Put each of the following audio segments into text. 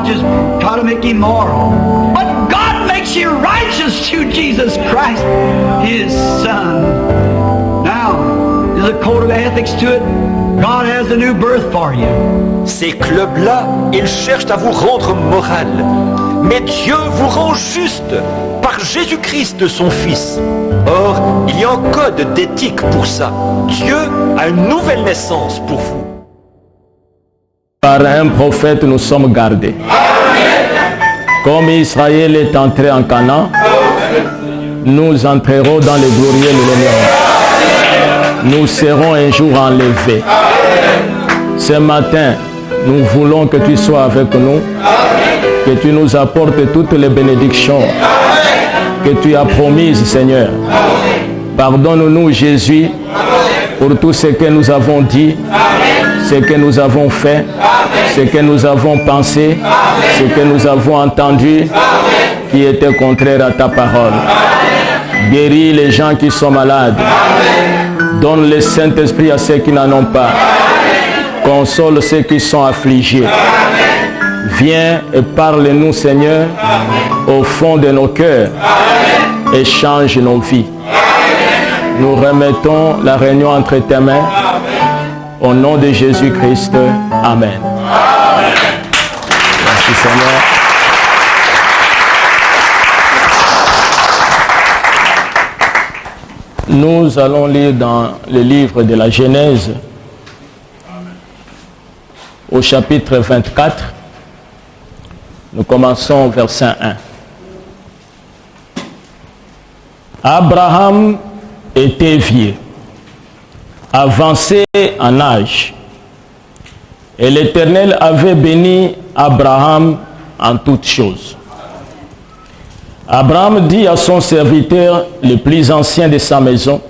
God just try to make him moral. But God makes you righteous through Jesus Christ, his Son. Now, there's a code of ethics to it. God has a new birth for you. Ces clubs-là, ils cherchent à vous rendre moral. Mais Dieu vous rend juste par Jésus-Christ, son Fils. Or, il y a un code d'éthique pour ça. Dieu a une nouvelle naissance pour vous. Par un prophète, nous sommes gardés. Comme Israël est entré en Canaan, nous entrerons dans les glorieux millénaires. Nous serons un jour enlevés. Ce matin, nous voulons que tu sois avec nous, que tu nous apportes toutes les bénédictions que tu as promises, Seigneur. Pardonne-nous, Jésus, pour tout ce que nous avons dit, ce que nous avons fait, ce que nous avons pensé, ce que nous avons entendu, qui était contraire à ta parole. Guéris les gens qui sont malades. Donne le Saint-Esprit à ceux qui n'en ont pas. Console ceux qui sont affligés. Viens et parle-nous, Seigneur, au fond de nos cœurs et change nos vies. Nous remettons la réunion entre tes mains. Au nom de Jésus-Christ. Amen. Merci, Seigneur. Nous allons lire dans le livre de la Genèse, au chapitre 24. Nous commençons au verset 1. Abraham était vieux, avancé en âge, et l'Éternel avait béni Abraham en toutes choses. Abraham dit à son serviteur, le plus ancien de sa maison,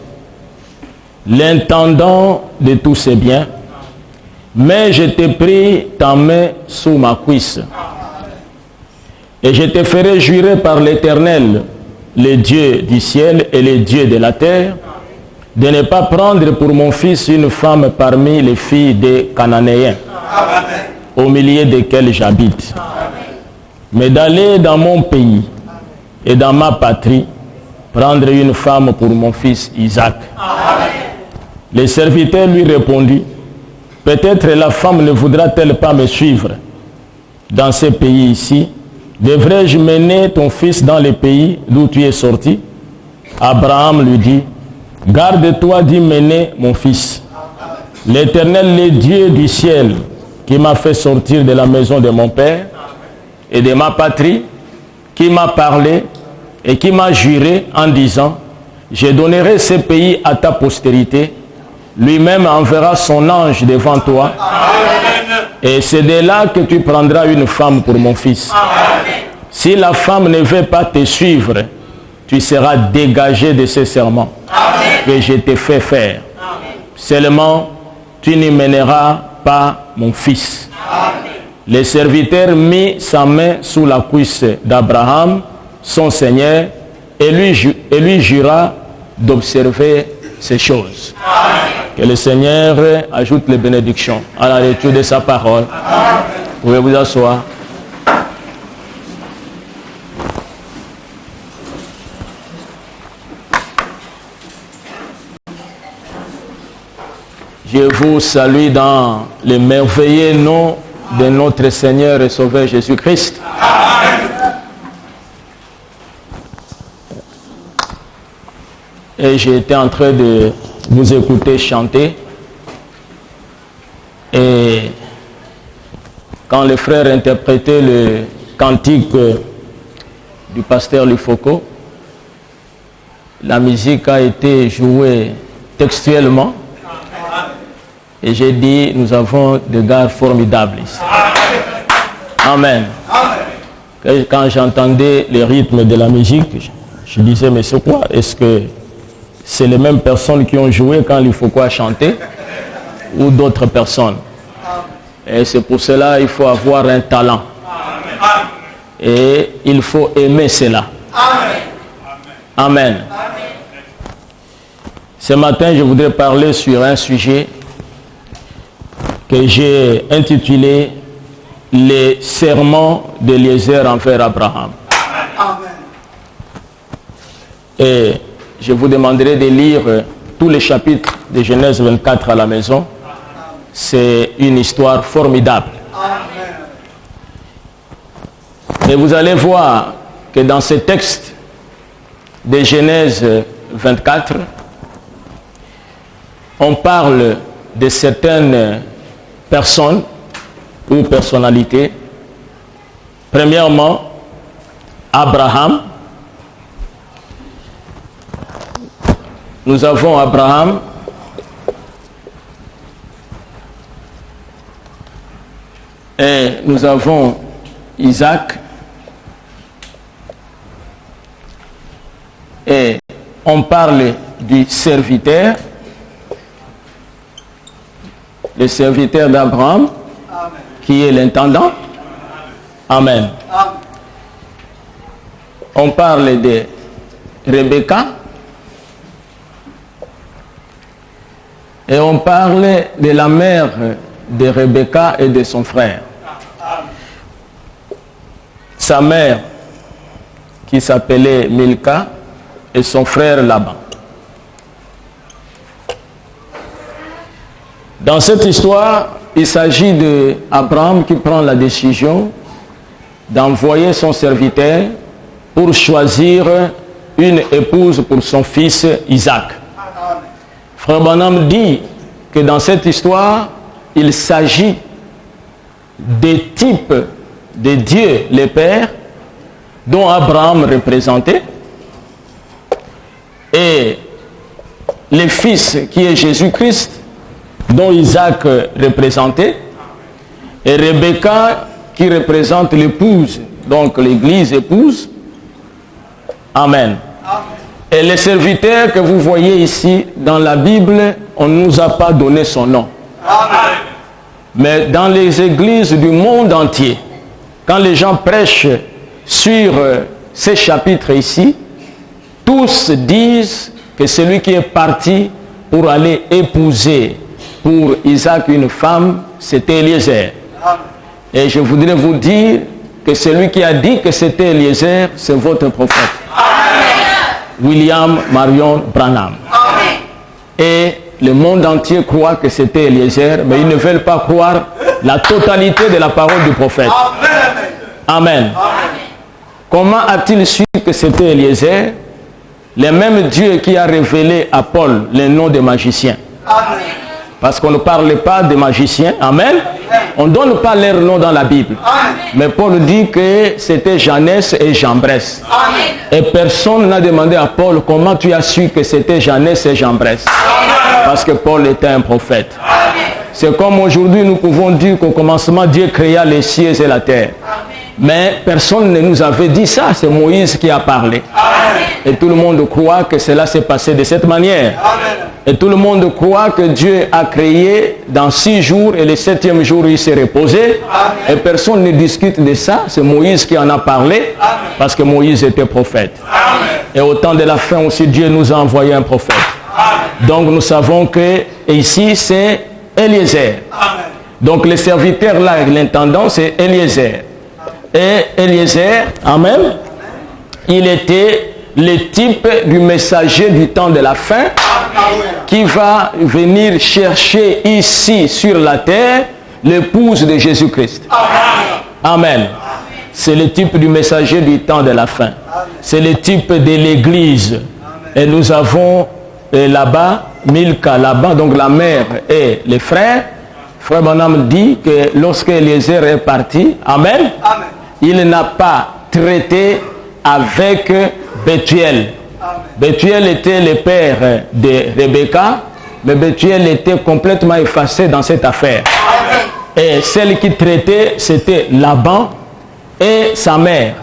l'intendant de tous ses biens, mais je t'ai pris ta main sous ma cuisse, et je te ferai jurer par l'Éternel, le Dieu du ciel et le Dieu de la terre, de ne pas prendre pour mon fils une femme parmi les filles des Cananéens, au milieu desquels j'habite, mais d'aller dans mon pays et dans ma patrie, prendre une femme pour mon fils Isaac. Le serviteur lui répondit, peut-être la femme ne voudra-t-elle pas me suivre dans ce pays ici? Devrais-je mener ton fils dans le pays d'où tu es sorti? Abraham lui dit, garde-toi d'y mener mon fils. L'Éternel, le Dieu du ciel, qui m'a fait sortir de la maison de mon père et de ma patrie, qui m'a parlé et qui m'a juré en disant, je donnerai ce pays à ta postérité, lui-même enverra son ange devant toi, et c'est de là que tu prendras une femme pour mon fils. Si la femme ne veut pas te suivre, tu seras dégagé de ce serment que je t'ai fait faire. Seulement, tu n'y mèneras pas mon fils. Le serviteur mit sa main sous la cuisse d'Abraham, son Seigneur, et lui jura d'observer ces choses. Que le Seigneur ajoute les bénédictions à la lecture de sa parole. Vous pouvez vous asseoir. Je vous salue dans le merveilleux nom de notre Seigneur et Sauveur Jésus-Christ. Et j'ai été en train de vous écouter chanter. Et quand les frères interprétaient le cantique du pasteur Lufoko, la musique a été jouée textuellement. Et j'ai dit, nous avons des gars formidables ici. Amen. Et quand j'entendais les rythmes de la musique, je disais, mais c'est quoi? Est-ce que c'est les mêmes personnes qui ont joué quand il faut quoi chanter ou d'autres personnes? Et c'est pour cela qu'il faut avoir un talent. Et il faut aimer cela. Amen. Ce matin, je voudrais parler sur un sujet que j'ai intitulé les serments d'Eliezer envers Abraham. Amen. Et je vous demanderai de lire tous les chapitres de Genèse 24 à la maison. C'est une histoire formidable. Amen. Et vous allez voir que dans ce texte de Genèse 24, on parle de certaines personnes ou personnalités. Premièrement, Abraham. Nous avons Abraham. Et nous avons Isaac. Et on parle du serviteur. Le serviteur d'Abraham, qui est l'intendant. Amen. Amen. On parle de Rebecca. Et on parle de la mère de Rebecca et de son frère. Sa mère, qui s'appelait Milka, et son frère Laban. Dans cette histoire, il s'agit d'Abraham qui prend la décision d'envoyer son serviteur pour choisir une épouse pour son fils Isaac. Frère Branham dit que dans cette histoire, il s'agit des types de Dieu, le Père, dont Abraham représentait, et le Fils qui est Jésus-Christ, dont Isaac représentait, et Rebecca qui représente l'épouse, donc l'Église épouse. Amen. Et le serviteur que vous voyez ici dans la Bible, on ne nous a pas donné son nom. Amen. Mais dans les églises du monde entier, quand les gens prêchent sur ces chapitres ici, tous disent que celui qui est parti pour aller épouser pour Isaac une femme, c'était Eliezer. Et je voudrais vous dire que celui qui a dit que c'était Eliezer, c'est votre prophète. William Marion Branham. Et le monde entier croit que c'était Eliezer, mais ils ne veulent pas croire la totalité de la parole du prophète. Amen. Comment a-t-il su que c'était Eliezer? Le même Dieu qui a révélé à Paul le nom des magiciens. Parce qu'on ne parle pas des magiciens. Amen. On ne donne pas leur nom dans la Bible. Mais Paul dit que c'était Janès et Jambres. Et personne n'a demandé à Paul comment tu as su que c'était Janès et Jambres. Parce que Paul était un prophète. C'est comme aujourd'hui nous pouvons dire qu'au commencement Dieu créa les cieux et la terre. Mais personne ne nous avait dit ça. C'est Moïse qui a parlé. Et tout le monde croit que cela s'est passé de cette manière. Et tout le monde croit que Dieu a créé dans 6 jours et le 7e jour il s'est reposé. Et personne ne discute de ça. C'est Moïse qui en a parlé parce que Moïse était prophète. Et au temps de la fin aussi Dieu nous a envoyé un prophète. Donc nous savons que ici c'est Eliezer. Donc le serviteur là, l'intendant c'est Eliezer. Et Eliezer, amen, il était le type du messager du temps de la fin qui va venir chercher ici sur la terre l'épouse de Jésus-Christ. Amen. C'est le type du messager du temps de la fin. C'est le type de l'église. Et nous avons là-bas Milka, là-bas, donc la mère et les frères. Frère Branham dit que lorsque Eliezer est parti, amen, il n'a pas traité avec Bethuel. Bethuel était le père de Rebecca, mais Bethuel était complètement effacé dans cette affaire. Et celle qui traitait, c'était Laban et sa mère.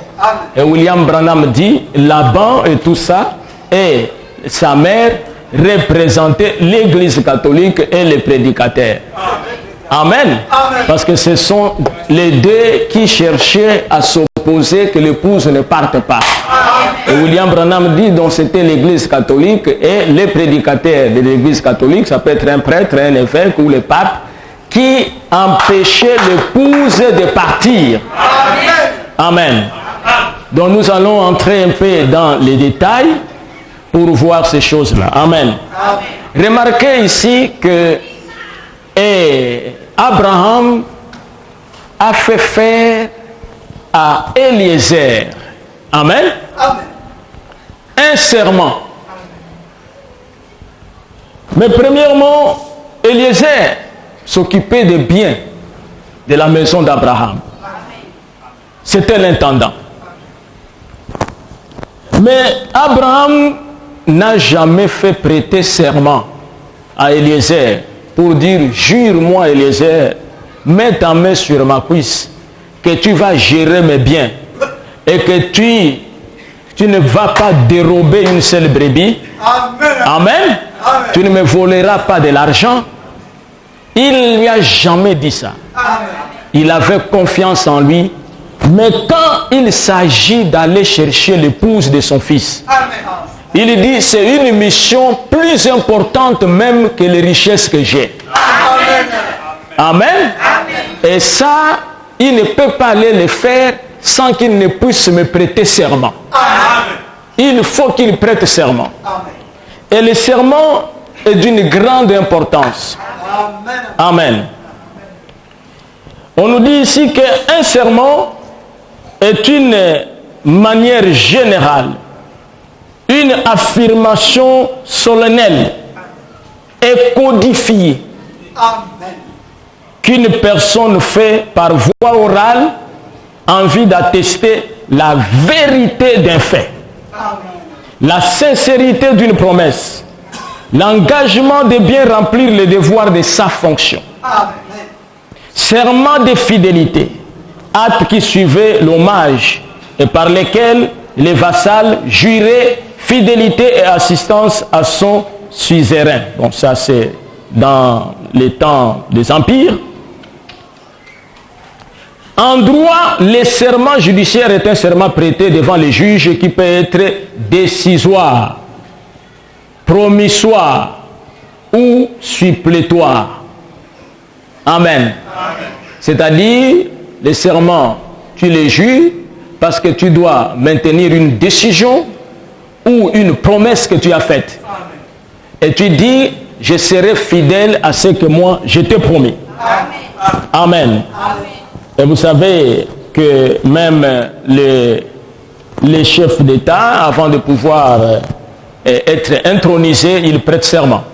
Et William Branham dit, Laban et tout ça, et sa mère représentaient l'église catholique et les prédicateurs. Amen. Parce que ce sont les deux qui cherchaient à s'opposer que l'épouse ne parte pas. Et William Branham dit donc c'était l'église catholique et les prédicateurs de l'église catholique, ça peut être un prêtre, un évêque ou le pape, qui empêchait l'épouse de partir. Amen. Donc nous allons entrer un peu dans les détails pour voir ces choses-là. Amen. Remarquez ici que Abraham a fait faire à Eliezer, amen, un serment. Mais premièrement, Eliezer s'occupait des biens de la maison d'Abraham. C'était l'intendant. Mais Abraham n'a jamais fait prêter serment à Eliezer pour dire, jure-moi Eliezer, mets ta main sur ma cuisse, que tu vas gérer mes biens et que tu ne vas pas dérober une seule brebis. Amen. Amen. Amen. Tu ne me voleras pas de l'argent. Il ne lui a jamais dit ça. Amen. Il avait confiance en lui. Mais quand il s'agit d'aller chercher l'épouse de son fils, amen, il dit, c'est une mission plus importante même que les richesses que j'ai. Amen. Amen. Amen. Et ça, il ne peut pas aller le faire sans qu'il ne puisse me prêter serment. Amen. Il faut qu'il prête serment. Amen. Et le serment est d'une grande importance. Amen. Amen. On nous dit ici qu'un serment est une manière générale, une affirmation solennelle et codifiée qu'une personne fait par voie orale en vue d'attester la vérité d'un fait, la sincérité d'une promesse, l'engagement de bien remplir les devoirs de sa fonction. Serment de fidélité, acte qui suivait l'hommage et par lesquels les vassals juraient fidélité et assistance à son suzerain. Bon, ça c'est dans les temps des empires. En droit, le serment judiciaire est un serment prêté devant les juges qui peut être décisoire, promissoire ou supplétoire. Amen. C'est-à-dire, les serments, tu les jures parce que tu dois maintenir une décision ou une promesse que tu as faite. Et tu dis, je serai fidèle à ce que moi je t'ai promis. Amen. Et vous savez que même les chefs d'État, avant de pouvoir être intronisés, ils prêtent serment.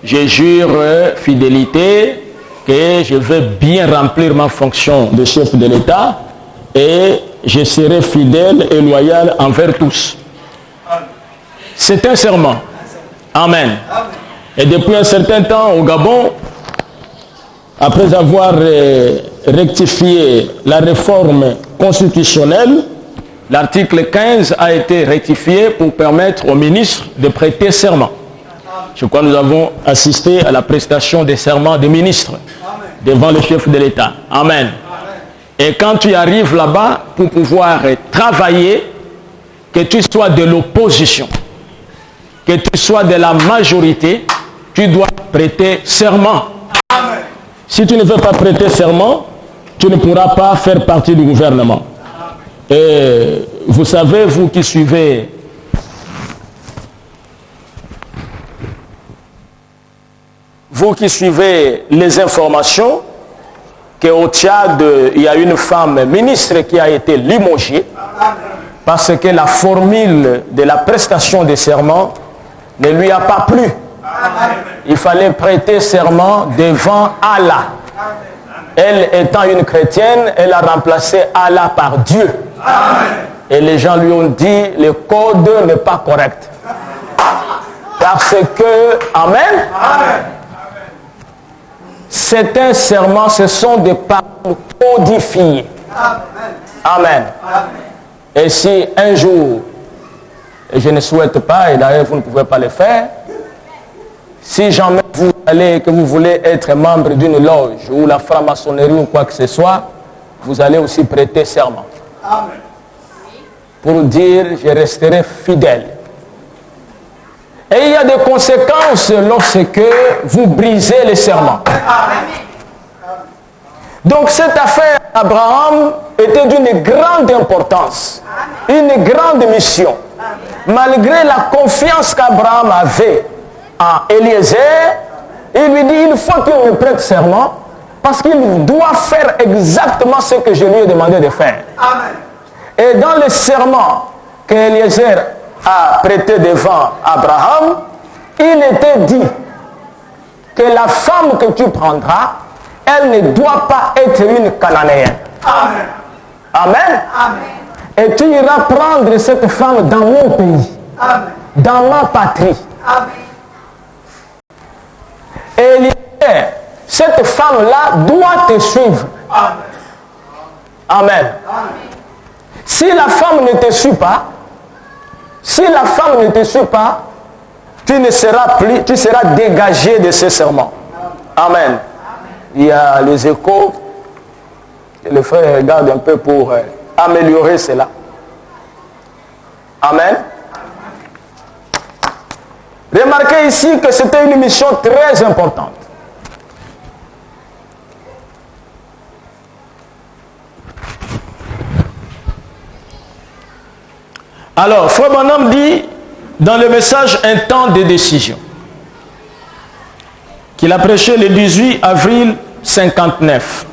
Je jure fidélité que je vais bien remplir ma fonction de chef de l'État et je serai fidèle et loyal envers tous. C'est un serment. Amen. Et depuis un certain temps au Gabon, après avoir rectifié la réforme constitutionnelle, l'article 15 a été rectifié pour permettre aux ministres de prêter serment. Je crois que nous avons assisté à la prestation des serments des ministres devant le chef de l'État. Amen. Et quand tu arrives là-bas pour pouvoir travailler, que tu sois de l'opposition, que tu sois de la majorité, tu dois prêter serment. Amen. Si tu ne veux pas prêter serment, tu ne pourras pas faire partie du gouvernement. Et vous savez, vous qui suivez les informations, qu'au Tchad, il y a une femme ministre qui a été limogée parce que la formule de la prestation des serments ne lui a pas plu. Il fallait prêter serment devant Allah. Elle étant une chrétienne, elle a remplacé Allah par Dieu. Et les gens lui ont dit, le code n'est pas correct. Parce que, amen, c'est un serment, ce sont des paroles codifiées. Amen. Et si un jour, et je ne souhaite pas, et d'ailleurs vous ne pouvez pas le faire, si jamais que vous voulez être membre d'une loge ou la franc-maçonnerie ou quoi que ce soit, vous allez aussi prêter serment. Amen. Pour dire, je resterai fidèle. Et il y a des conséquences lorsque vous brisez les serments. Donc cette affaire d'Abraham était d'une grande importance, une grande mission. Malgré la confiance qu'Abraham avait en Eliezer, il lui dit, il faut qu'il me prête serment parce qu'il doit faire exactement ce que je lui ai demandé de faire. Et dans le serment qu'Eliezer a prêté devant Abraham, il était dit que la femme que tu prendras, elle ne doit pas être une Cananéenne. Amen. Amen. Amen. Et tu iras prendre cette femme dans mon pays, Amen. Dans ma patrie. Amen. Et cette femme-là doit te suivre. Amen. Amen. Amen. Si la femme ne te suit pas, tu seras dégagé de ce serment. Amen. Il y a les échos. Le frère regarde un peu pour améliorer cela. Amen. Remarquez ici que c'était une mission très importante. Alors, Frère Branham dit dans le message Un temps de décision qu'il a prêché le 18 avril 59.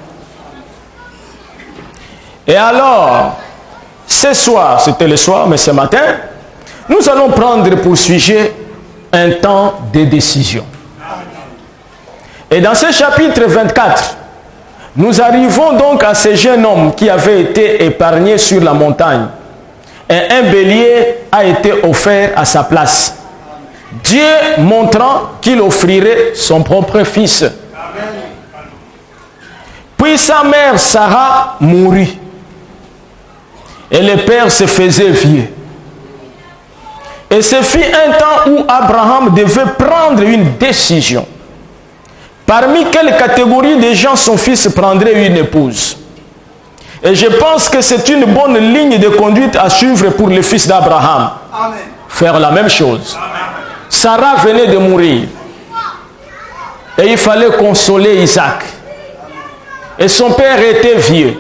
Et alors, ce soir, c'était le soir, mais ce matin, nous allons prendre pour sujet un temps de décision. Et dans ce chapitre 24, nous arrivons donc à ce jeune homme qui avait été épargné sur la montagne. Et un bélier a été offert à sa place. Dieu montrant qu'il offrirait son propre fils. Puis sa mère Sarah mourut. Et le père se faisait vieux. Et ce fut un temps où Abraham devait prendre une décision. Parmi quelle catégorie de gens son fils prendrait une épouse? Et je pense que c'est une bonne ligne de conduite à suivre pour le fils d'Abraham. Faire la même chose. Amen. Sarah venait de mourir. Et il fallait consoler Isaac. Et son père était vieux.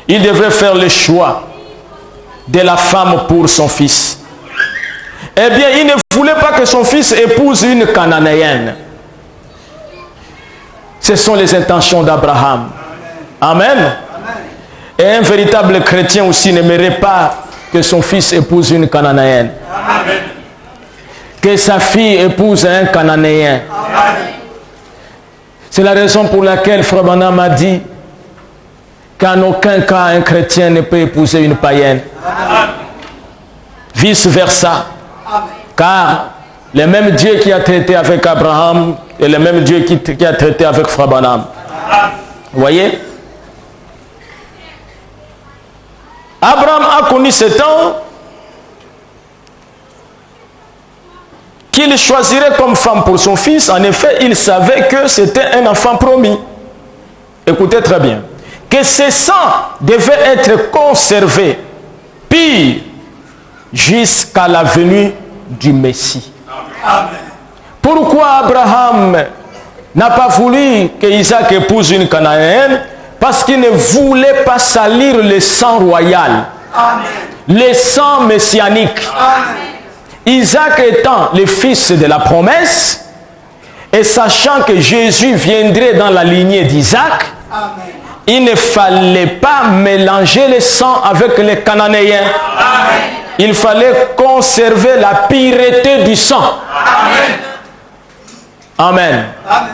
Il devait faire le choix de la femme pour son fils. Eh bien, il ne voulait pas que son fils épouse une Cananéenne. Ce sont les intentions d'Abraham. Amen. Et un véritable chrétien aussi n'aimerait pas que son fils épouse une Cananéenne. Amen. Que sa fille épouse un Cananéen. C'est la raison pour laquelle Frère Branham a dit qu'en aucun cas un chrétien ne peut épouser une païenne. Vice versa. Car le même Dieu qui a traité avec Abraham est le même Dieu qui a traité avec Frère Branham. Vous voyez? Abraham a connu ce temps qu'il choisirait comme femme pour son fils. En effet, il savait que c'était un enfant promis. Écoutez très bien. Que ce sang devait être conservé, pire, jusqu'à la venue du Messie. Amen. Pourquoi Abraham n'a pas voulu que Isaac épouse une Cananéenne? Parce qu'il ne voulait pas salir le sang royal. Amen. Le sang messianique. Amen. Isaac étant le fils de la promesse, et sachant que Jésus viendrait dans la lignée d'Isaac, il ne fallait pas mélanger le sang avec les Cananéens. Amen. Il fallait conserver la pureté du sang. Amen. Amen. Amen.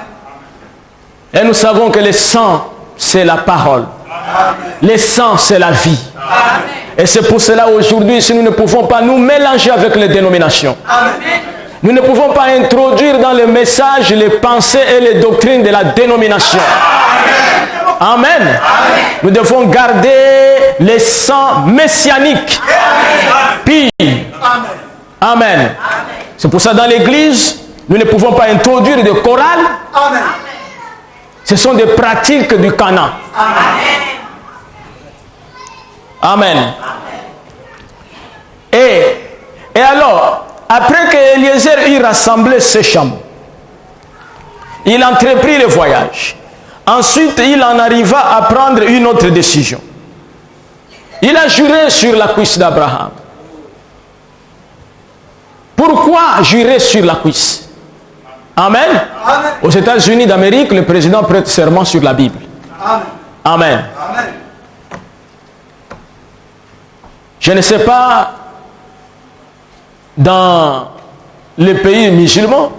Et nous savons que le sang, c'est la parole. Amen. Le sang, c'est la vie. Amen. Et c'est pour cela aujourd'hui, si nous ne pouvons pas nous mélanger avec les dénominations, Amen. Nous ne pouvons pas introduire dans le message les pensées et les doctrines de la dénomination. Amen. Amen. Amen. Nous devons garder le sang messianique. Puis, Amen. Amen. C'est pour ça dans l'église, nous ne pouvons pas introduire de chorale. Amen. Ce sont des pratiques du Cana. Amen. Amen. Et alors, après que Eliezer eut rassemblé ses chameaux, il entreprit le voyage. Ensuite, il en arriva à prendre une autre décision. Il a juré sur la cuisse d'Abraham. Pourquoi jurer sur la cuisse? Amen. Amen. Aux États-Unis d'Amérique, le président prête serment sur la Bible. Amen. Amen. Amen. Je ne sais pas, dans les pays musulmans,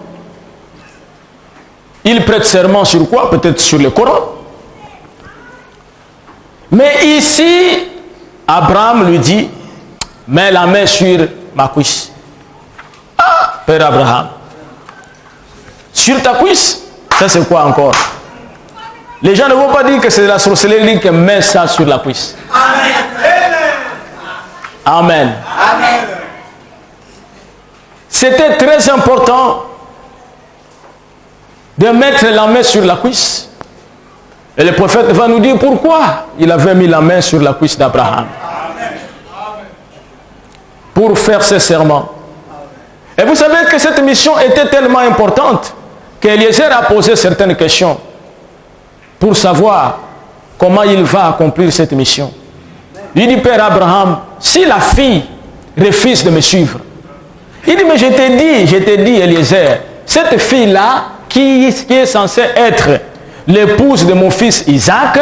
ils prêtent serment sur quoi? Peut-être sur le Coran. Mais ici, Abraham lui dit, mets la main sur ma cuisse. Ah, Père Abraham. Sur ta cuisse? Ça c'est quoi encore? Les gens ne vont pas dire que c'est la sorcellerie qui met ça sur la cuisse. Amen. Amen. Amen. C'était très important de mettre la main sur la cuisse. Et le prophète va nous dire pourquoi il avait mis la main sur la cuisse d'Abraham. Pour faire ce serment. Et vous savez que cette mission était tellement importante qu'Eliezer a posé certaines questions pour savoir comment il va accomplir cette mission. Il dit, Père Abraham, si la fille refuse de me suivre, il dit, mais je t'ai dit, Eliezer, cette fille-là, qui est censée être l'épouse de mon fils Isaac,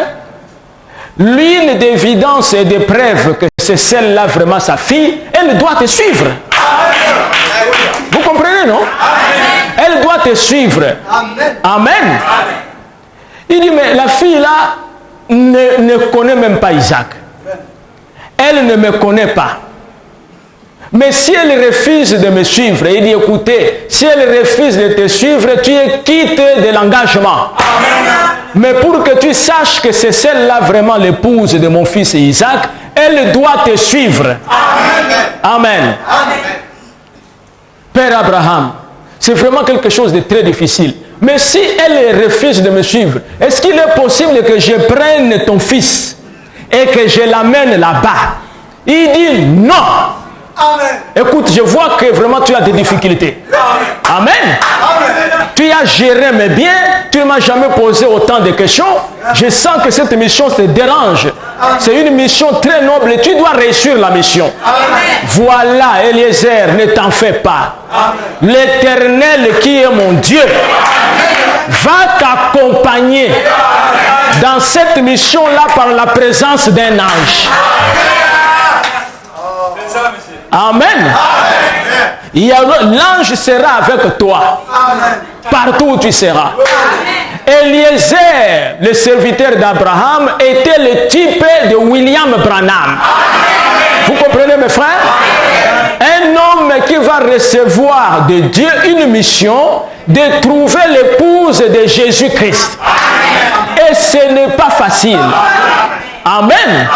l'une d'évidence et de preuve que c'est celle-là vraiment sa fille, elle doit te suivre. Vous comprenez, non? Elle doit te suivre. Amen. Il dit, mais la fille-là ne connaît même pas Isaac. Elle ne me connaît pas. Mais si elle refuse de me suivre, il dit, écoutez, si elle refuse de te suivre, tu es quitte de l'engagement. Mais pour que tu saches que c'est celle-là vraiment l'épouse de mon fils Isaac, elle doit te suivre. Amen. Amen. Père Abraham, c'est vraiment quelque chose de très difficile. Mais si elle refuse de me suivre, est-ce qu'il est possible que je prenne ton fils et que je l'amène là-bas? Il dit non. Amen. Écoute, je vois que vraiment tu as des difficultés. Amen. Amen. Tu as géré mes biens, tu ne m'as jamais posé autant de questions. Je sens que cette mission te dérange. C'est une mission très noble et tu dois réussir la mission. Amen. Voilà, Eliezer, ne t'en fais pas. L'Éternel qui est mon Dieu va t'accompagner dans cette mission-là par la présence d'un ange. Amen. L'ange sera avec toi. Amen. Partout où tu seras. Eliezer, le serviteur d'Abraham, était le type de William Branham. Amen. Vous comprenez, mes frères? Amen. Un homme qui va recevoir de Dieu une mission de trouver l'épouse de Jésus-Christ. Et ce n'est pas facile. Amen. Amen.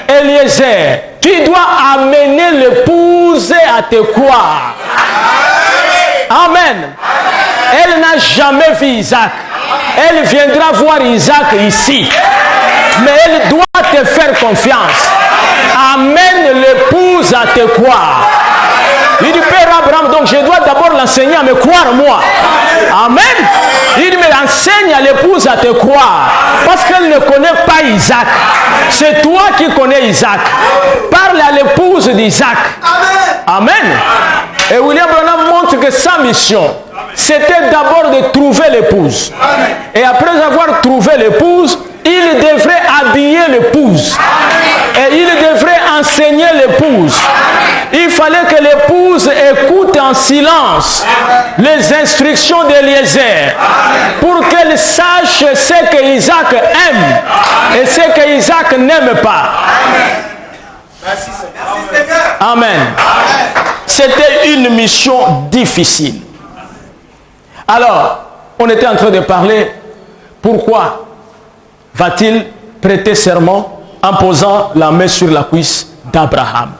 Eliezer, tu dois amener l'épouse à te croire. Amen. Elle n'a jamais vu Isaac. Elle viendra voir Isaac ici. Mais elle doit te faire confiance. Amène l'épouse à te croire. Il dit, Père Abraham, donc je dois d'abord l'enseigner à me croire moi. Amen. Il dit, mais enseigne à l'épouse à te croire. Parce qu'elle ne connaît pas Isaac. C'est toi qui connais Isaac. Parle à l'épouse d'Isaac. Amen. Et William Branham montre que sa mission, c'était d'abord de trouver l'épouse. Et après avoir trouvé l'épouse, il devrait habiller l'épouse. Et il devrait enseigner l'épouse. Il fallait que l'épouse écoute en silence les instructions d'Eliezer pour qu'elle sache ce que Isaac aime et ce que Isaac n'aime pas. Amen. C'était une mission difficile. Alors, on était en train de parler pourquoi va-t-il prêter serment en posant la main sur la cuisse d'Abraham.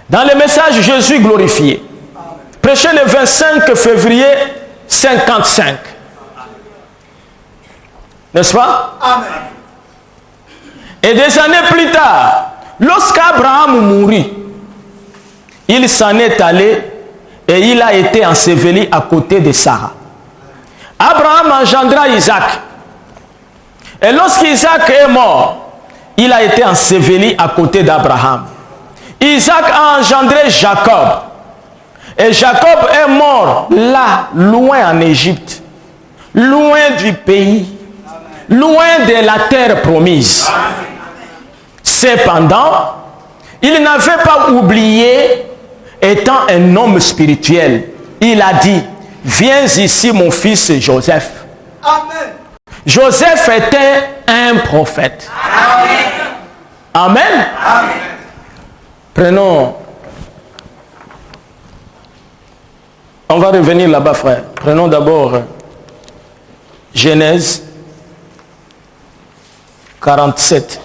Dans le message Jésus glorifié, prêché le 25 février 55. N'est-ce pas? Amen. Et des années plus tard, lorsqu'Abraham mourut, il s'en est allé et il a été enseveli à côté de Sarah. Abraham engendra Isaac. Et lorsqu'Isaac est mort, il a été enseveli à côté d'Abraham. Isaac a engendré Jacob. Et Jacob est mort là, loin en Égypte, loin du pays, loin de la terre promise. Cependant, il n'avait pas oublié, étant un homme spirituel, il a dit, viens ici mon fils Joseph. Amen. Joseph était un prophète. Amen. Amen. Amen. Prenons. On va revenir là-bas, frère. Prenons d'abord Genèse 47.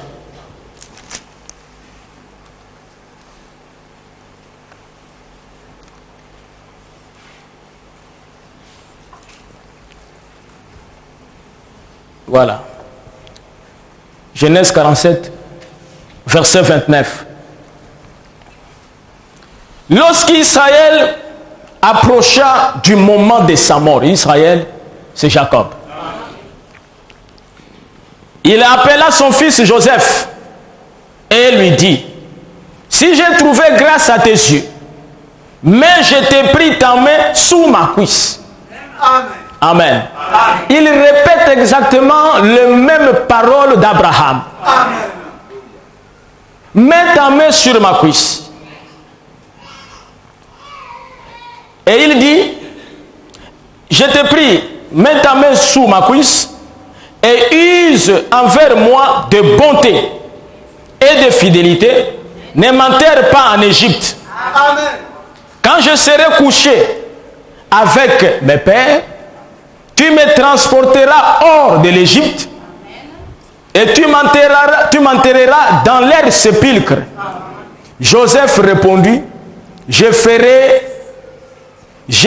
Voilà. Genèse 47, verset 29. Lorsqu'Israël approcha du moment de sa mort, Israël, c'est Jacob. Il appela son fils Joseph et lui dit, si j'ai trouvé grâce à tes yeux, mais je t'ai pris ta main sous ma cuisse. Amen. Amen. Il répète exactement les mêmes paroles d'Abraham. Amen. Mets ta main sur ma cuisse. Et il dit, je te prie, mets ta main sous ma cuisse et use envers moi de bonté et de fidélité. Ne m'enterre pas en Égypte. Amen. Quand je serai couché avec mes pères, tu me transporteras hors de l'Égypte et tu m'enterreras dans leur sépulcre. Joseph répondit, je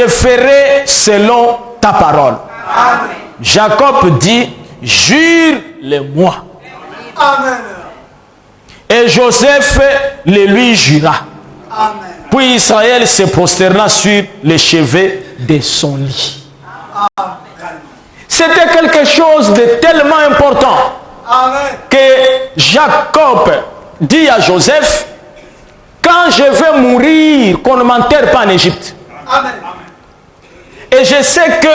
ferai selon ta parole. Amen. Jacob dit, jure-le-moi. Amen. Et Joseph le lui jura. Amen. Puis Israël se prosterna sur les chevet de son lit. C'était quelque chose de tellement important Amen. que Jacob dit à Joseph, quand je vais mourir, qu'on ne m'enterre pas en Égypte. Amen. Et je sais que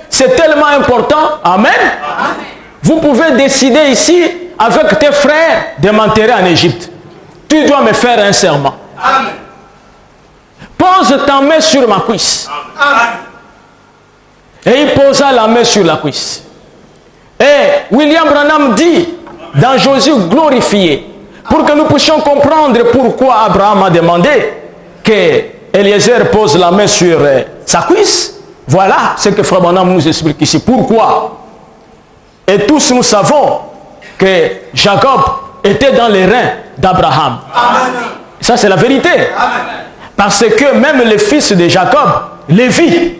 c'est tellement important. Amen. Amen. Vous pouvez décider ici, avec tes frères, de m'enterrer en Égypte. Tu dois me faire un serment. Amen. Pose ta main sur ma cuisse. Amen. Et il posa la main sur la cuisse. Et William Branham dit, dans Josué glorifié, pour que nous puissions comprendre pourquoi Abraham a demandé que Eliezer pose la main sur sa cuisse. Voilà ce que Frère Branham nous explique ici. Pourquoi? Et tous nous savons que Jacob était dans les reins d'Abraham. Ça c'est la vérité. Amen. Parce que même le fils de Jacob, Lévi,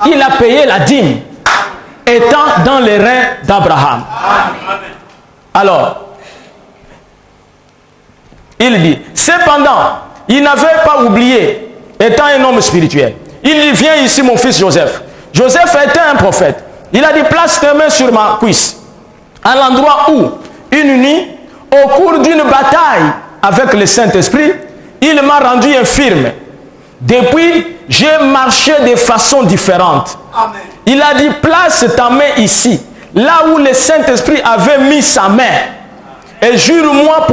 il a payé la dîme, étant dans les reins d'Abraham. Alors, il dit, cependant, il n'avait pas oublié, étant un homme spirituel. Il dit, viens ici mon fils Joseph. Joseph était un prophète. Il a dit, place tes mains sur ma cuisse. À l'endroit où, une nuit, au cours d'une bataille avec le Saint-Esprit, il m'a rendu infirme. Depuis, j'ai marché de façon différente. Amen. Il a dit, place ta main ici, là où le Saint-Esprit avait mis sa main. Et jure-moi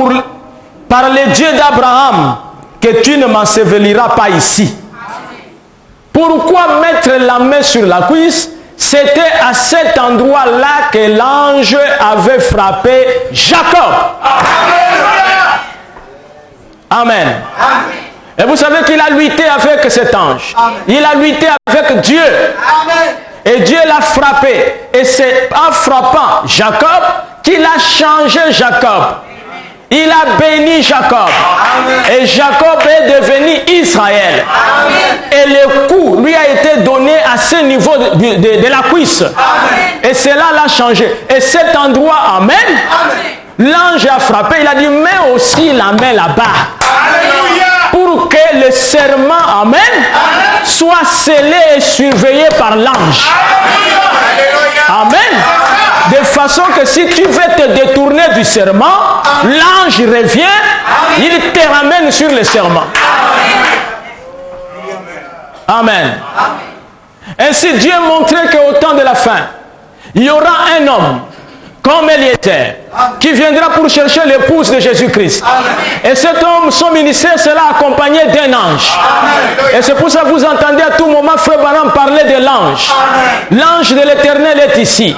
par le Dieu d'Abraham que tu ne m'enseveliras pas ici. Pourquoi mettre la main sur la cuisse? C'était à cet endroit-là que l'ange avait frappé Jacob. Amen. Amen. Et vous savez qu'il a lutté avec cet ange. Amen. Il a lutté avec Dieu. Amen. Et Dieu l'a frappé. Et c'est en frappant Jacob qu'il a changé Jacob. Il a béni Jacob. Amen. Et Jacob est devenu Israël. Amen. Et le coup lui a été donné à ce niveau de la cuisse. Amen. Et cela l'a changé. Et cet endroit, amen, l'ange a frappé. Il a dit, mets aussi la main là-bas. Alléluia. pour que le serment, amen, soit scellé et surveillé par l'ange. Amen. De façon que si tu veux te détourner du serment, l'ange revient, il te ramène sur le serment. Amen. Ainsi, Dieu montrait qu'au temps de la fin, il y aura un homme comme Eliezer qui viendra pour chercher l'épouse de Jésus-Christ. Et cet homme, son ministère sera accompagné d'un ange. Et c'est pour ça que vous entendez à tout moment Frère Branham parler de l'ange. L'ange de l'Éternel est ici.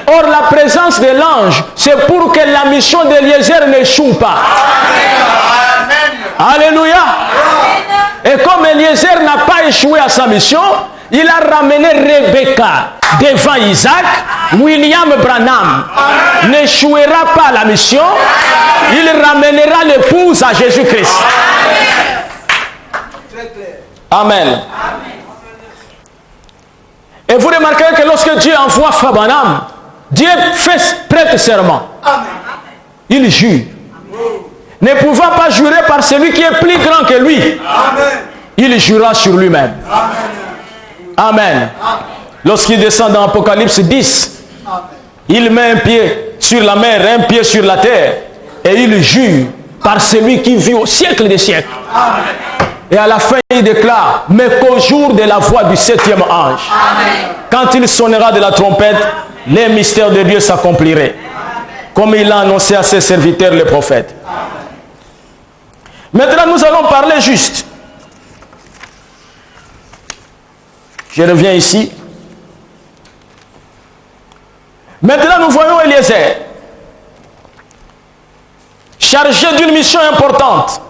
Or, la présence de l'ange, c'est pour que la mission d'Eliezer n'échoue pas. Alléluia. Et comme Eliezer n'a pas échoué à sa mission, il a ramené Rebecca devant Isaac. William Branham n'échouera pas à la mission. Il ramènera l'épouse à Jésus-Christ. Amen. Et vous remarquerez que lorsque Dieu envoie Frère Branham, Dieu prête serment. Il jure. Ne pouvant pas jurer par celui qui est plus grand que lui, il jurera sur lui-même. Amen. Lorsqu'il descend dans Apocalypse 10, il met un pied sur la mer, un pied sur la terre, et il jure par celui qui vit au siècle des siècles. Et à la fin, il déclare, mais qu'au jour de la voix du 7e ange, quand il sonnera de la trompette, les mystères de Dieu s'accompliraient, comme il l'a annoncé à ses serviteurs, les prophètes. Maintenant, nous allons parler juste. Je reviens ici. Maintenant, nous voyons Eliezer, chargé d'une mission importante.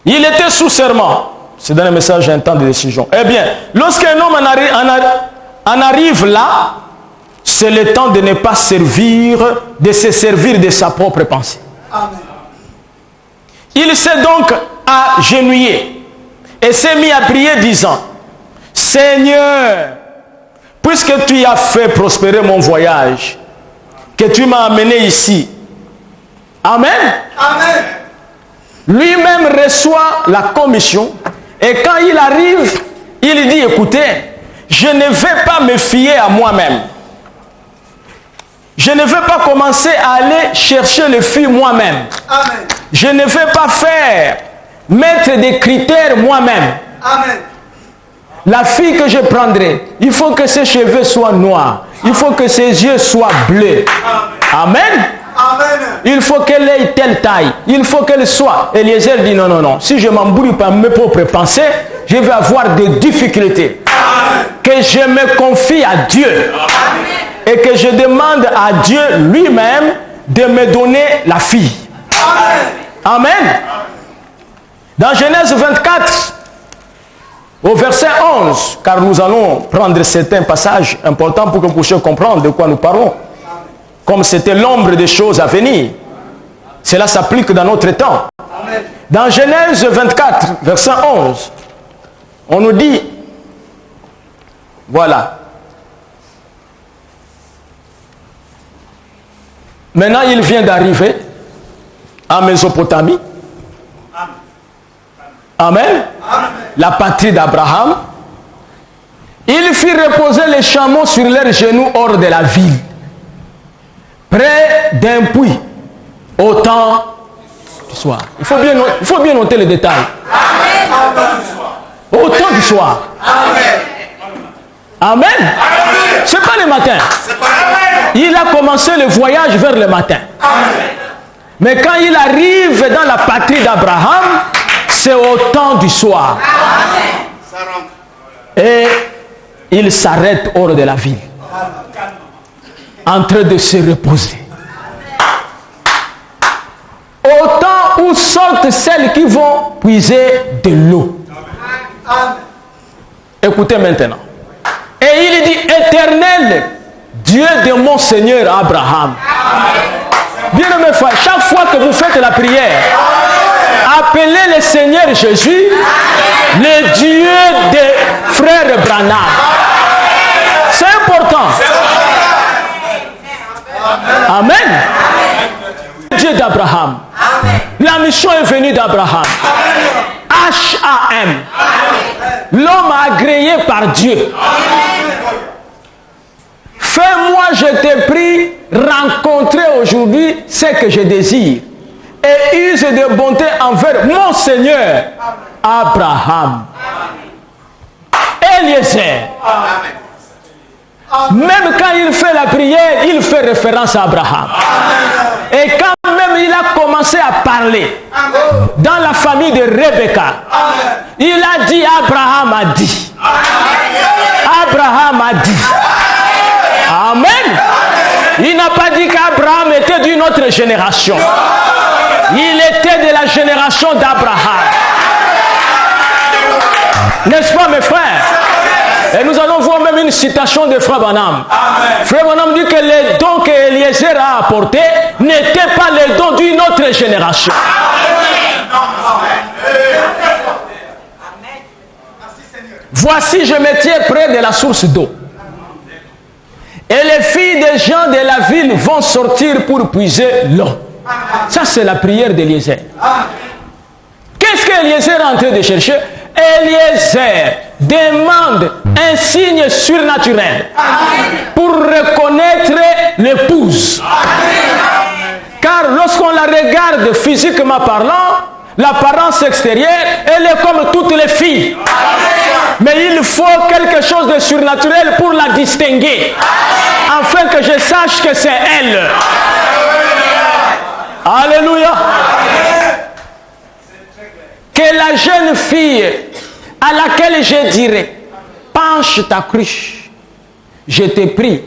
Il était sous serment. C'est dans le message un temps de décision. Eh bien, lorsqu'un homme en arrive là, c'est le temps de ne pas de se servir de sa propre pensée. Amen. Il s'est donc agenouillé et s'est mis à prier disant, Seigneur, puisque tu as fait prospérer mon voyage, que tu m'as amené ici. Amen. Amen. Lui-même reçoit la commission et quand il arrive, il dit, écoutez, je ne vais pas me fier à moi-même. Je ne vais pas commencer à aller chercher les filles moi-même. Amen. Je ne vais pas mettre des critères moi-même. Amen. La fille que je prendrai, il faut que ses cheveux soient noirs. Il faut que ses yeux soient bleus. Amen. Amen. Il faut qu'elle ait telle taille. Il faut qu'elle soit. Eliezer dit non, non, non. Si je m'embrouille par mes propres pensées, je vais avoir des difficultés. Amen. Que je me confie à Dieu. Amen. Et que je demande à Dieu lui-même de me donner la fille. Amen. Amen. Dans Genèse 24, au verset 11, car nous allons prendre certains passages importants pour que vous puissiez comprendre de quoi nous parlons. Comme c'était l'ombre des choses à venir. Cela s'applique dans notre temps. Amen. Dans Genèse 24, verset 11, on nous dit, voilà. Maintenant, il vient d'arriver en Mésopotamie. Amen. Amen. La patrie d'Abraham. Il fit reposer les chameaux sur leurs genoux hors de la ville, près d'un puits, au temps du soir. Il faut bien noter les détails. Amen. Au temps du soir. Amen. Amen. C'est pas le matin. Il a commencé le voyage vers le matin. Amen. Mais quand il arrive dans la patrie d'Abraham, c'est au temps du soir. Amen. Et il s'arrête hors de la ville, en train de se reposer. Au temps où sortent celles qui vont puiser de l'eau. Écoutez maintenant. Et il dit, Éternel, Dieu de mon Seigneur Abraham. Bien-aimés frères, chaque fois que vous faites la prière, appelez le Seigneur Jésus, le Dieu des frères Branham. C'est important. Amen. Dieu d'Abraham. La mission est venue d'Abraham. H-A-M. L'homme agréé par Dieu. Fais-moi, je t'ai pris, rencontrer aujourd'hui ce que je désire. Et use de bonté envers mon Seigneur, Abraham. Eliezer. Même quand il fait la prière, il fait référence à Abraham. Et quand même il a commencé à parler dans la famille de Rebecca, il a dit, Abraham a dit. Abraham a dit. Amen. Il n'a pas dit qu'Abraham était d'une autre génération. Il était de la génération d'Abraham. N'est-ce pas, mes frères? Et nous allons voir même une citation de Frère Branham. Frère Branham dit que les dons que Eliezer a apportés n'étaient pas les dons d'une autre génération. Voici, je me tiens près de la source d'eau. Et les filles des gens de la ville vont sortir pour puiser l'eau. Ça, c'est la prière d'Eliezer. Qu'est-ce qu'Eliezer est en train de chercher? Eliezer demande un signe surnaturel pour reconnaître l'épouse. Car lorsqu'on la regarde physiquement parlant, l'apparence extérieure, elle est comme toutes les filles. Mais il faut quelque chose de surnaturel pour la distinguer, afin que je sache que c'est elle. Alléluia. Que la jeune fille à laquelle je dirais, penche ta cruche, je te prie,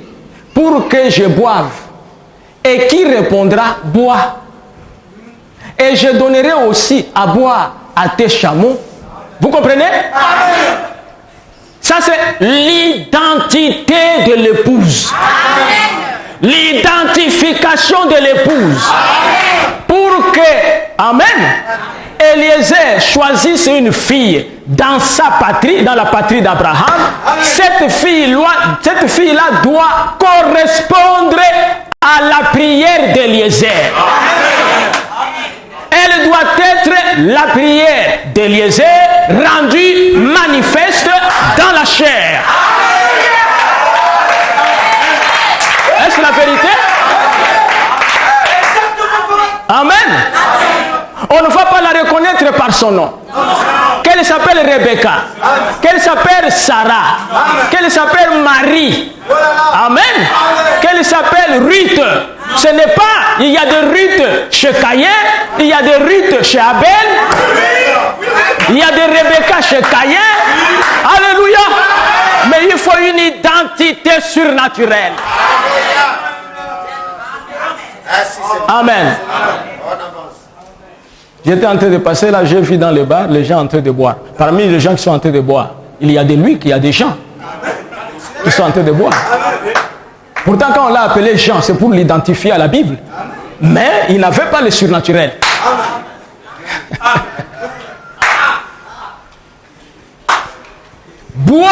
pour que je boive, et qui répondra, bois. Et je donnerai aussi à boire à tes chameaux. Vous comprenez? Ça, c'est l'identité de l'épouse. L'identification de l'épouse. Pour que, amen, Eliezer choisisse une fille dans sa patrie, dans la patrie d'Abraham. Cette fille-là doit correspondre à la prière d'Eliezer. Elle doit être la prière d'Eliezer rendue manifeste dans la chair. Est-ce la vérité? Amen. On ne va pas la reconnaître par son nom. Qu'elle s'appelle Rebecca, qu'elle s'appelle Sarah, qu'elle s'appelle Marie. Amen. Qu'elle s'appelle Ruth. Ce n'est pas, il y a des Ruth chez Caïn, il y a des Ruth chez Abel, il y a des Rebecca chez Caïn. Alléluia. Mais il faut une identité surnaturelle. Amen. J'étais en train de passer là, j'ai vu dans les bars les gens en train de boire. Parmi les gens qui sont en train de boire, il y a des lui, il y a des gens qui sont en train de boire. Pourtant, quand on l'a appelé Jean, c'est pour l'identifier à la Bible. Mais il n'avait pas le surnaturel. Bois,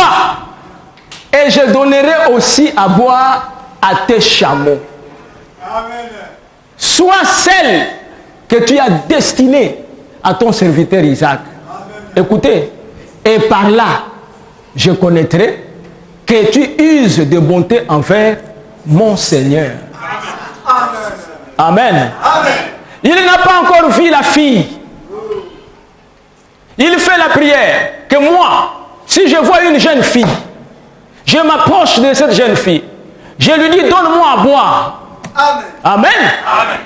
et je donnerai aussi à boire à tes chameaux. Sois celle que tu as destinée à ton serviteur Isaac. Écoutez, et par là, je connaîtrai que tu uses de bonté envers mon Seigneur. Amen. Amen. Il n'a pas encore vu la fille. Il fait la prière que moi, si je vois une jeune fille, je m'approche de cette jeune fille. Je lui dis, donne-moi à boire. Amen. Amen. Amen.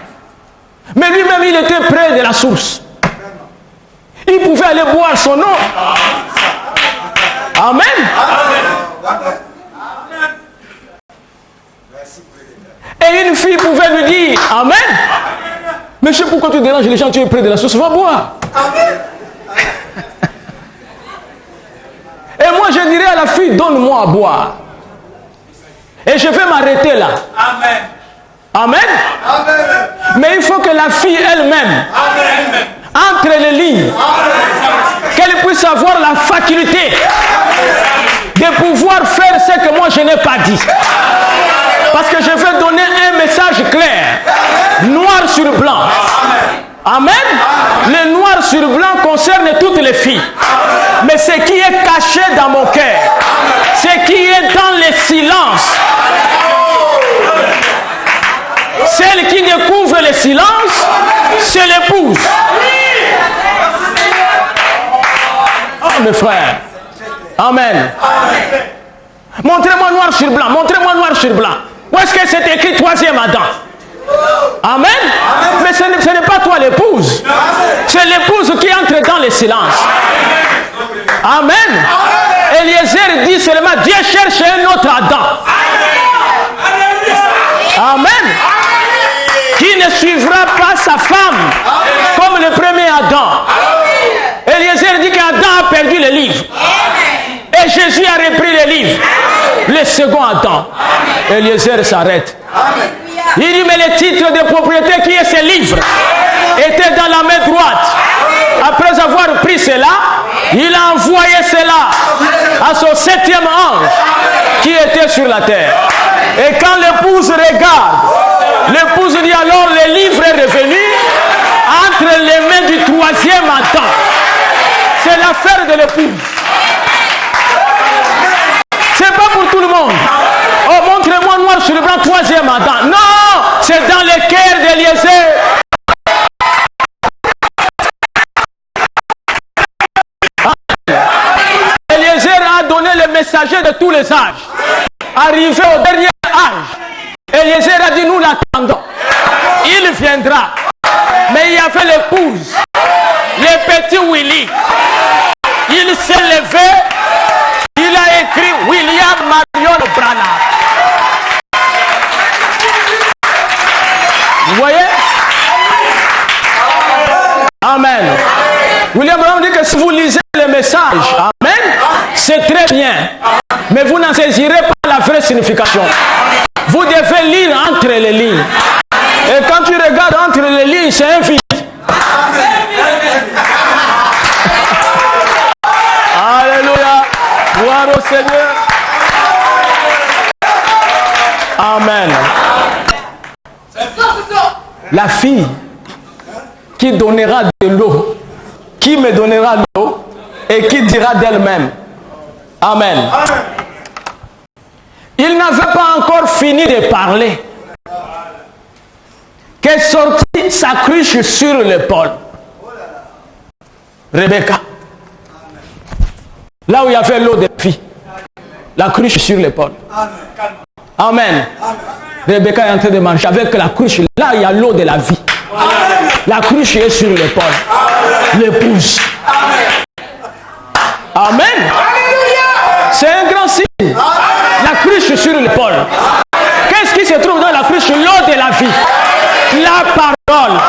Mais lui-même, il était près de la source. Il pouvait aller boire son eau. Amen. Amen. Et une fille pouvait lui dire, Amen. Monsieur, pourquoi tu déranges les gens? Tu es près de la source, va boire. Amen. Et moi, je dirais à la fille, donne-moi à boire. Et je vais m'arrêter là. Amen. Amen. Amen. Mais il faut que la fille elle-même, entre les lignes, qu'elle puisse avoir la faculté de pouvoir faire ce que moi je n'ai pas dit. Parce que je vais donner un message clair, noir sur blanc. Amen. concerne toutes les filles. Mais ce qui est caché dans mon cœur, ce qui est dans les silences, celle qui découvre le silence, c'est l'épouse. Oh mes frères. Amen. Montrez-moi noir sur blanc. Montrez-moi noir sur blanc. Où est-ce que c'est écrit troisième Adam? Amen. Mais ce n'est pas toi l'épouse. C'est l'épouse qui entre dans le silence. Amen. Eliezer dit seulement Dieu cherche un autre Adam. Amen. Qui ne suivra pas sa femme comme le premier Adam. Eliezer dit qu'Adam a perdu le livre. Et Jésus a repris le livre. Le second Adam. Eliezer s'arrête. Il dit mais le titre de propriété qui est ce livre était dans la main droite. Après avoir pris cela, il a envoyé cela à son septième ange qui était sur la terre. Et quand l'épouse regarde, l'épouse dit alors le livre est revenu entre les mains du troisième Adam. C'est l'affaire de l'épouse. C'est pas pour tout le monde. Oh, montrez-moi noir sur le blanc, troisième Adam. Non, c'est dans le cœur d'Eliezer. Eliezer a donné le messager de tous les âges. Arrivé au dernier âge, Eliezer a dit nous l'attendons. Il viendra. Mais il y avait l'épouse, le petit Willy. Il s'est levé. Il a écrit William Marion Branham. Vous voyez? Amen. William Branham dit que si vous lisez le message, amen, c'est très bien. Mais vous n'en saisirez pas la vraie signification. Vous devez lire entre les lignes. Et quand tu regardes entre les lignes, c'est un vide. Alléluia. Gloire au Seigneur. Amen. La fille qui donnera de l'eau, qui me donnera l'eau et qui dira d'elle-même. Amen. Il n'avait pas encore fini de parler qu'est sortie sa cruche sur l'épaule. Rebecca. Là où il y avait l'eau des filles. La cruche sur l'épaule. Amen. Rebecca est en train de marcher avec la cruche. Là, il y a l'eau de la vie. La cruche est sur l'épaule. L'épouse. Amen. C'est un grand signe. La cruche sur l'épaule. Qu'est-ce qui se trouve dans la cruche? L'eau de la vie. La parole.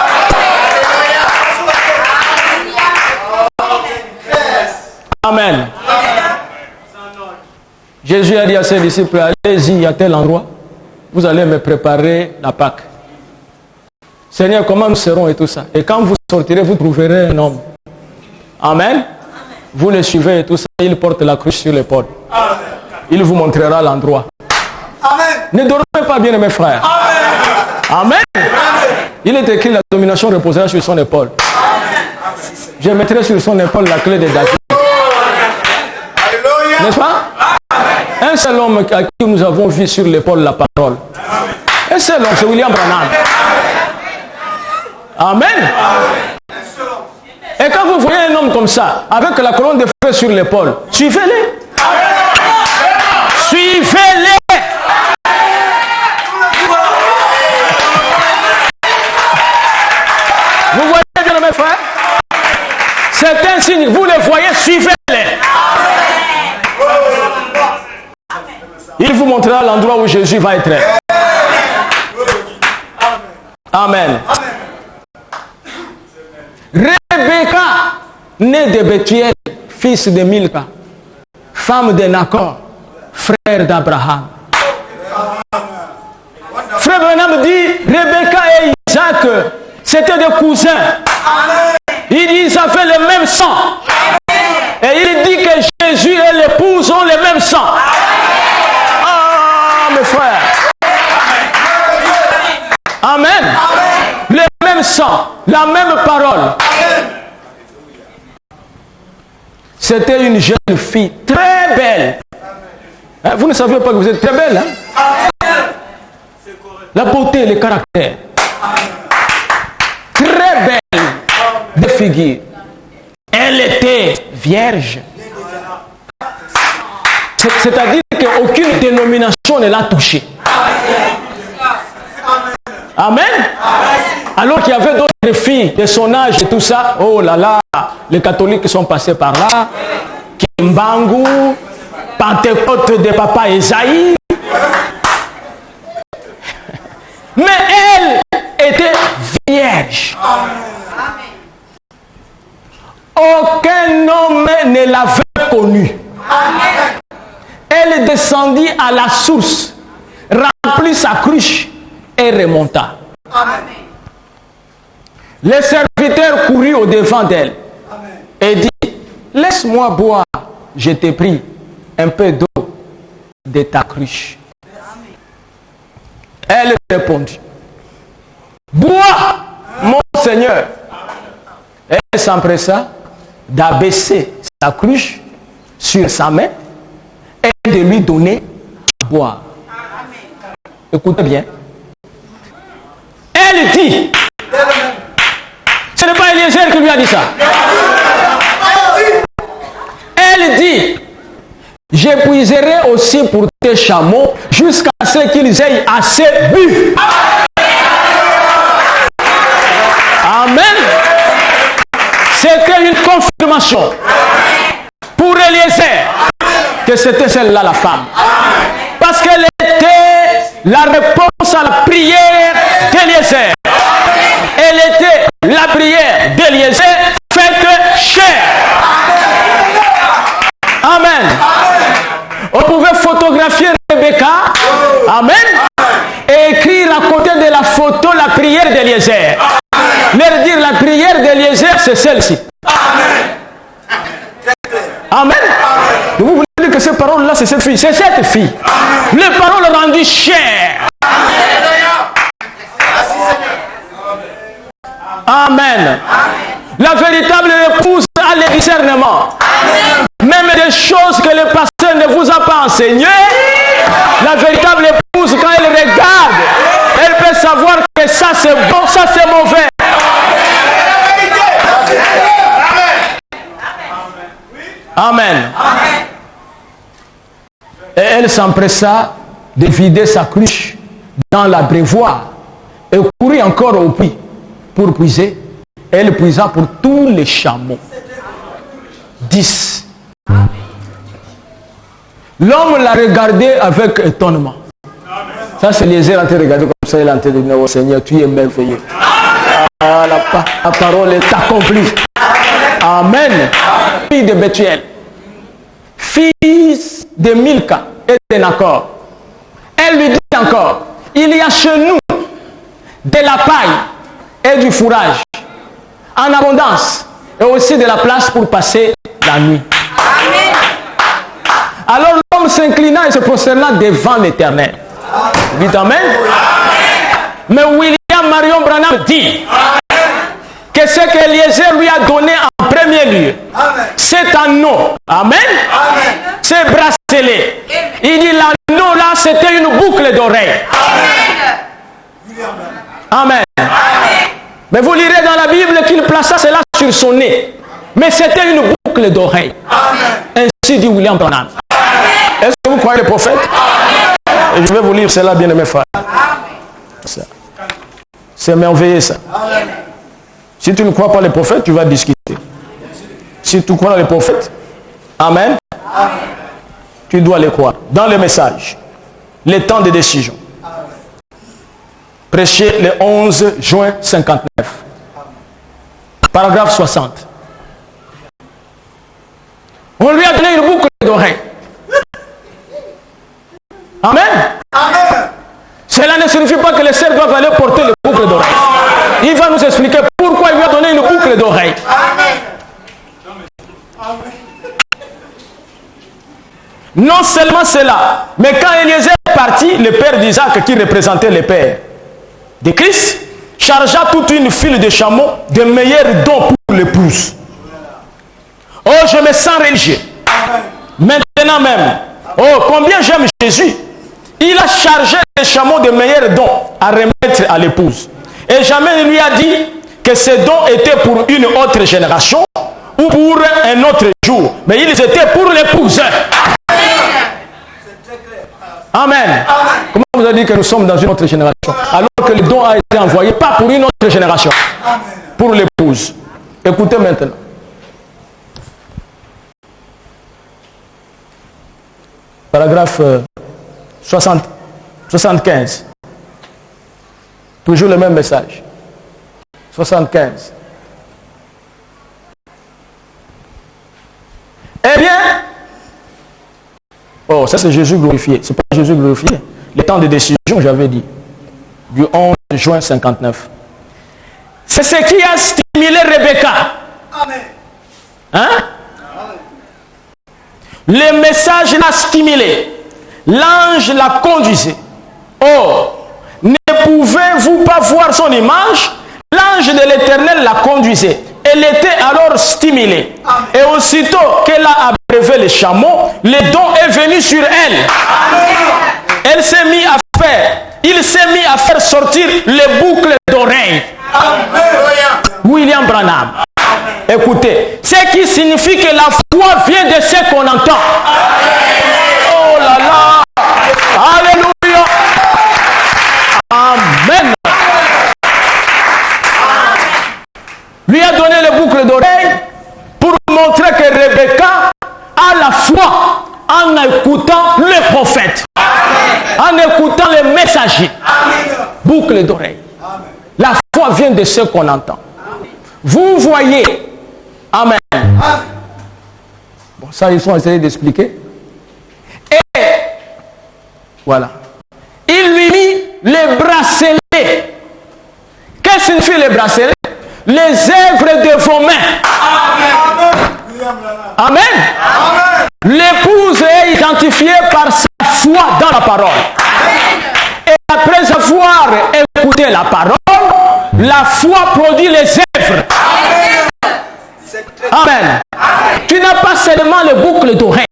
Amen. Jésus a dit à ses disciples, allez-y à tel endroit, vous allez me préparer la Pâque. Seigneur, comment nous serons et tout ça. Et quand vous sortirez, vous trouverez un homme. Amen. Vous le suivez et tout ça, il porte la cruche sur l'épaule. Il vous montrera l'endroit. Ne dormez pas bien, mes frères. Amen. Il est écrit, la domination reposera sur son épaule. Je mettrai sur son épaule la clé de David. N'est-ce pas? Un seul homme à qui nous avons vu sur l'épaule la parole. Un seul homme, c'est William Branham. Amen. Et quand vous voyez un homme comme ça, avec la colonne de feu sur l'épaule, suivez-les. Suivez-les. Vous voyez bien mes frères? C'est un signe, vous les voyez, suivez-les. Il vous montrera l'endroit où Jésus va être. Amen. Rebecca, née de Bethuel, fils de Milka, femme de Nacor, frère d'Abraham. Frère Branham dit, Rebecca et Isaac, c'était des cousins. Il dit, ça fait le même sang. Et il dit que Jésus et l'épouse ont le même sang. Ah, mes frères. Amen. Le même sang, la même parole. C'était une jeune fille très belle. Hein, vous ne saviez pas que vous êtes très belle. Hein? La beauté, le caractère. Très belle de figure. Elle était vierge. C'est-à-dire qu'aucune dénomination ne l'a touchée. Amen. Alors qu'il y avait d'autres filles de son âge et tout ça. Oh là là, les catholiques sont passés par là. Kimbangu, Pentecôte de Papa Esaïe. Mais elle était vierge. Aucun homme ne l'avait connue. Elle descendit à la source, remplit sa cruche et remonta. Les serviteurs coururent au-devant d'elle et dit, laisse-moi boire, je t'ai pris un peu d'eau de ta cruche. Elle répondit, bois, mon Seigneur. Elle s'empressa d'abaisser sa cruche sur sa main et de lui donner à boire. Écoutez bien. Elle dit, ce n'est pas Eliezer qui lui a dit ça. Elle dit, j'épuiserai aussi pour tes chameaux jusqu'à ce qu'ils aient assez bu. Amen. C'était une confirmation pour Eliezer que c'était celle-là la femme. Parce qu'elle était la réponse à la prière d'Eliezer. Elle était la prière d'Eliezer faite chair. Amen. On pouvait photographier Rebecca. Amen. Et écrire à côté de la photo la prière d'Eliezer. Leur dire la prière d'Eliezer, c'est celle-ci. Amen. Vous voulez dire que ces paroles-là, c'est cette fille. C'est cette fille. Les paroles rendues chères. Amen. La véritable épouse a le discernement. Même des choses que le pasteur ne vous a pas enseignées, la véritable épouse, quand elle regarde, elle peut savoir que ça c'est bon, ça c'est mauvais. Amen. Et elle s'empressa de vider sa cruche dans l'abreuvoir et courut encore au puits pour puiser. Elle puisa pour tous les chameaux. 10. L'homme l'a regardé avec étonnement. Ça, c'est Eliezer en train de regarder comme ça. Il est en train de dire, oh Seigneur, tu es merveilleux. Ah, la parole est accomplie. Amen. Fille de Bethuel, fils de Milka et de Nacor. Elle lui dit encore, il y a chez nous de la paille et du fourrage en abondance et aussi de la place pour passer la nuit. Amen. Alors l'homme s'inclina et se prosterna devant l'Éternel. Dites Amen. Mais William Marion Branham dit que ce que Eliezer lui a donné en premier lieu, c'est anneau. Amen. C'est bracelet. Il dit l'anneau là, c'était une boucle d'oreille. Amen. Mais vous lirez dans la Bible qu'il plaça cela sur son nez. Mais c'était une boucle d'oreille. Ainsi dit William Branham. Est-ce que vous croyez le prophète? Et je vais vous lire cela, bien aimé frère. C'est merveilleux ça. Si tu ne crois pas les prophètes, tu vas discuter. Si tu crois les prophètes, amen, tu dois les croire. Dans le message, les temps de décision. Prêché le 11 juin 59. Paragraphe 60. On lui a donné une boucle d'oreille. Amen. Amen. Cela ne signifie pas que les sœurs doivent aller porter les boucles d'oreille. Il va nous expliquer pourquoi il lui a donné une boucle d'oreille. Non seulement cela, mais quand Eliezer est parti, le père d'Isaac, qui représentait le père de Christ, chargea toute une file de chameaux de meilleurs dons pour l'épouse. Oh, je me sens religieux. Maintenant même. Oh, combien j'aime Jésus. Il a chargé les chameaux de meilleurs dons à remettre à l'épouse. Et jamais il lui a dit que ces dons étaient pour une autre génération ou pour un autre jour. Mais ils étaient pour l'épouse. Amen. Comment vous avez dit que nous sommes dans une autre génération alors que le don a été envoyé pas pour une autre génération, pour l'épouse. Écoutez maintenant. Paragraphe 75. Toujours le même message. 75. Eh bien, oh, ça c'est Jésus glorifié. C'est pas Jésus glorifié. Le temps de décision, j'avais dit, du 11 juin 59. C'est ce qui a stimulé Rebecca. Amen. Hein? Le message l'a stimulé. L'ange la conduisait. Oh, ne pouvez-vous pas voir son image? L'ange de l'Éternel la conduisait. Elle était alors stimulée. Amen. Et aussitôt qu'elle a abrévé les chameaux, le don est venu sur elle. Amen. Elle s'est mise à faire. Il s'est mis à faire sortir les boucles d'oreilles. William Branham. Amen. Écoutez, ce qui signifie que la foi vient de ce qu'on entend. Amen. Oh là là. Alléluia. Amen. Lui a donné les boucles d'oreilles pour montrer que Rebecca a la foi en écoutant le prophète, en écoutant les messagers. Boucles d'oreilles. La foi vient de ce qu'on entend. Vous voyez. Amen. Bon, ça, ils sont essayés d'expliquer. Et voilà. Il lui mit les bracelets. Qu'est-ce que signifie les bracelets? Les œuvres de vos mains. Amen. Amen. Amen. L'épouse est identifiée par sa foi dans la parole. Amen. Et après avoir écouté la parole, la foi produit les œuvres. Amen. Amen. Amen. Tu n'as pas seulement les boucles d'oreilles.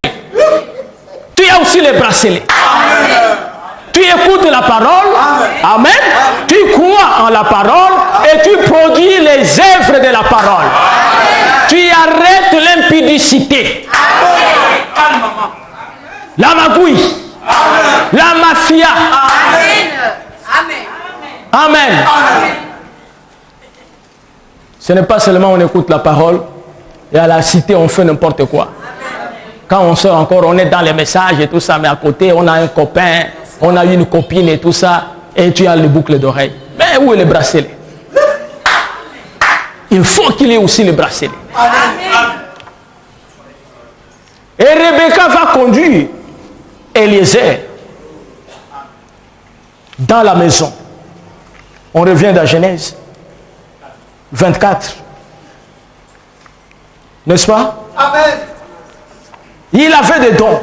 Tu as aussi les bracelets. Amen. Tu écoutes la parole. Amen. Amen. Tu crois en la parole et tu produis les œuvres de la parole. Amen. Tu arrêtes l'impudicité. La magouille. La mafia. Amen. Amen. Amen. Ce n'est pas seulement on écoute la parole et à la cité on fait n'importe quoi. Quand on sort encore, on est dans les messages et tout ça, mais à côté on a un copain, on a une copine et tout ça, et tu as les boucles d'oreilles. Mais où est le bracelet? Il faut qu'il y ait aussi le bracelet. Amen. Et Rebecca va conduire Eliezer dans la maison. On revient dans Genèse 24. N'est-ce pas? Amen. Il avait des dons.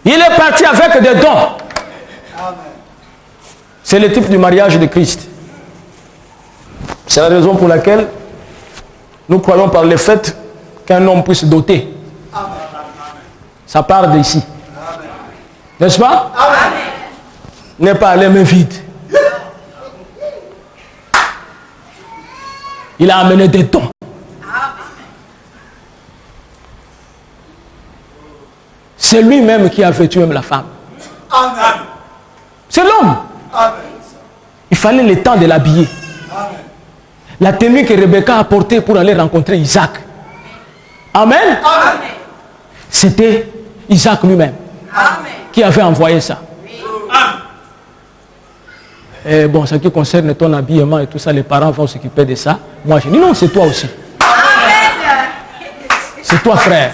Il est parti avec des dons. C'est le type du mariage de Christ. C'est la raison pour laquelle nous croyons par le fait qu'un homme puisse doter. Ça part d'ici. N'est-ce pas? N'est pas les mains vides. Il a amené des dons. C'est lui-même qui a vêtu même la femme. C'est l'homme. Il fallait le temps de l'habiller. La tenue que Rebecca a portée pour aller rencontrer Isaac. Amen. C'était Isaac lui-même qui avait envoyé ça. Et bon, ce qui concerne ton habillement et tout ça, les parents vont s'occuper de ça. Moi, je dis non, c'est toi aussi. C'est toi, frère.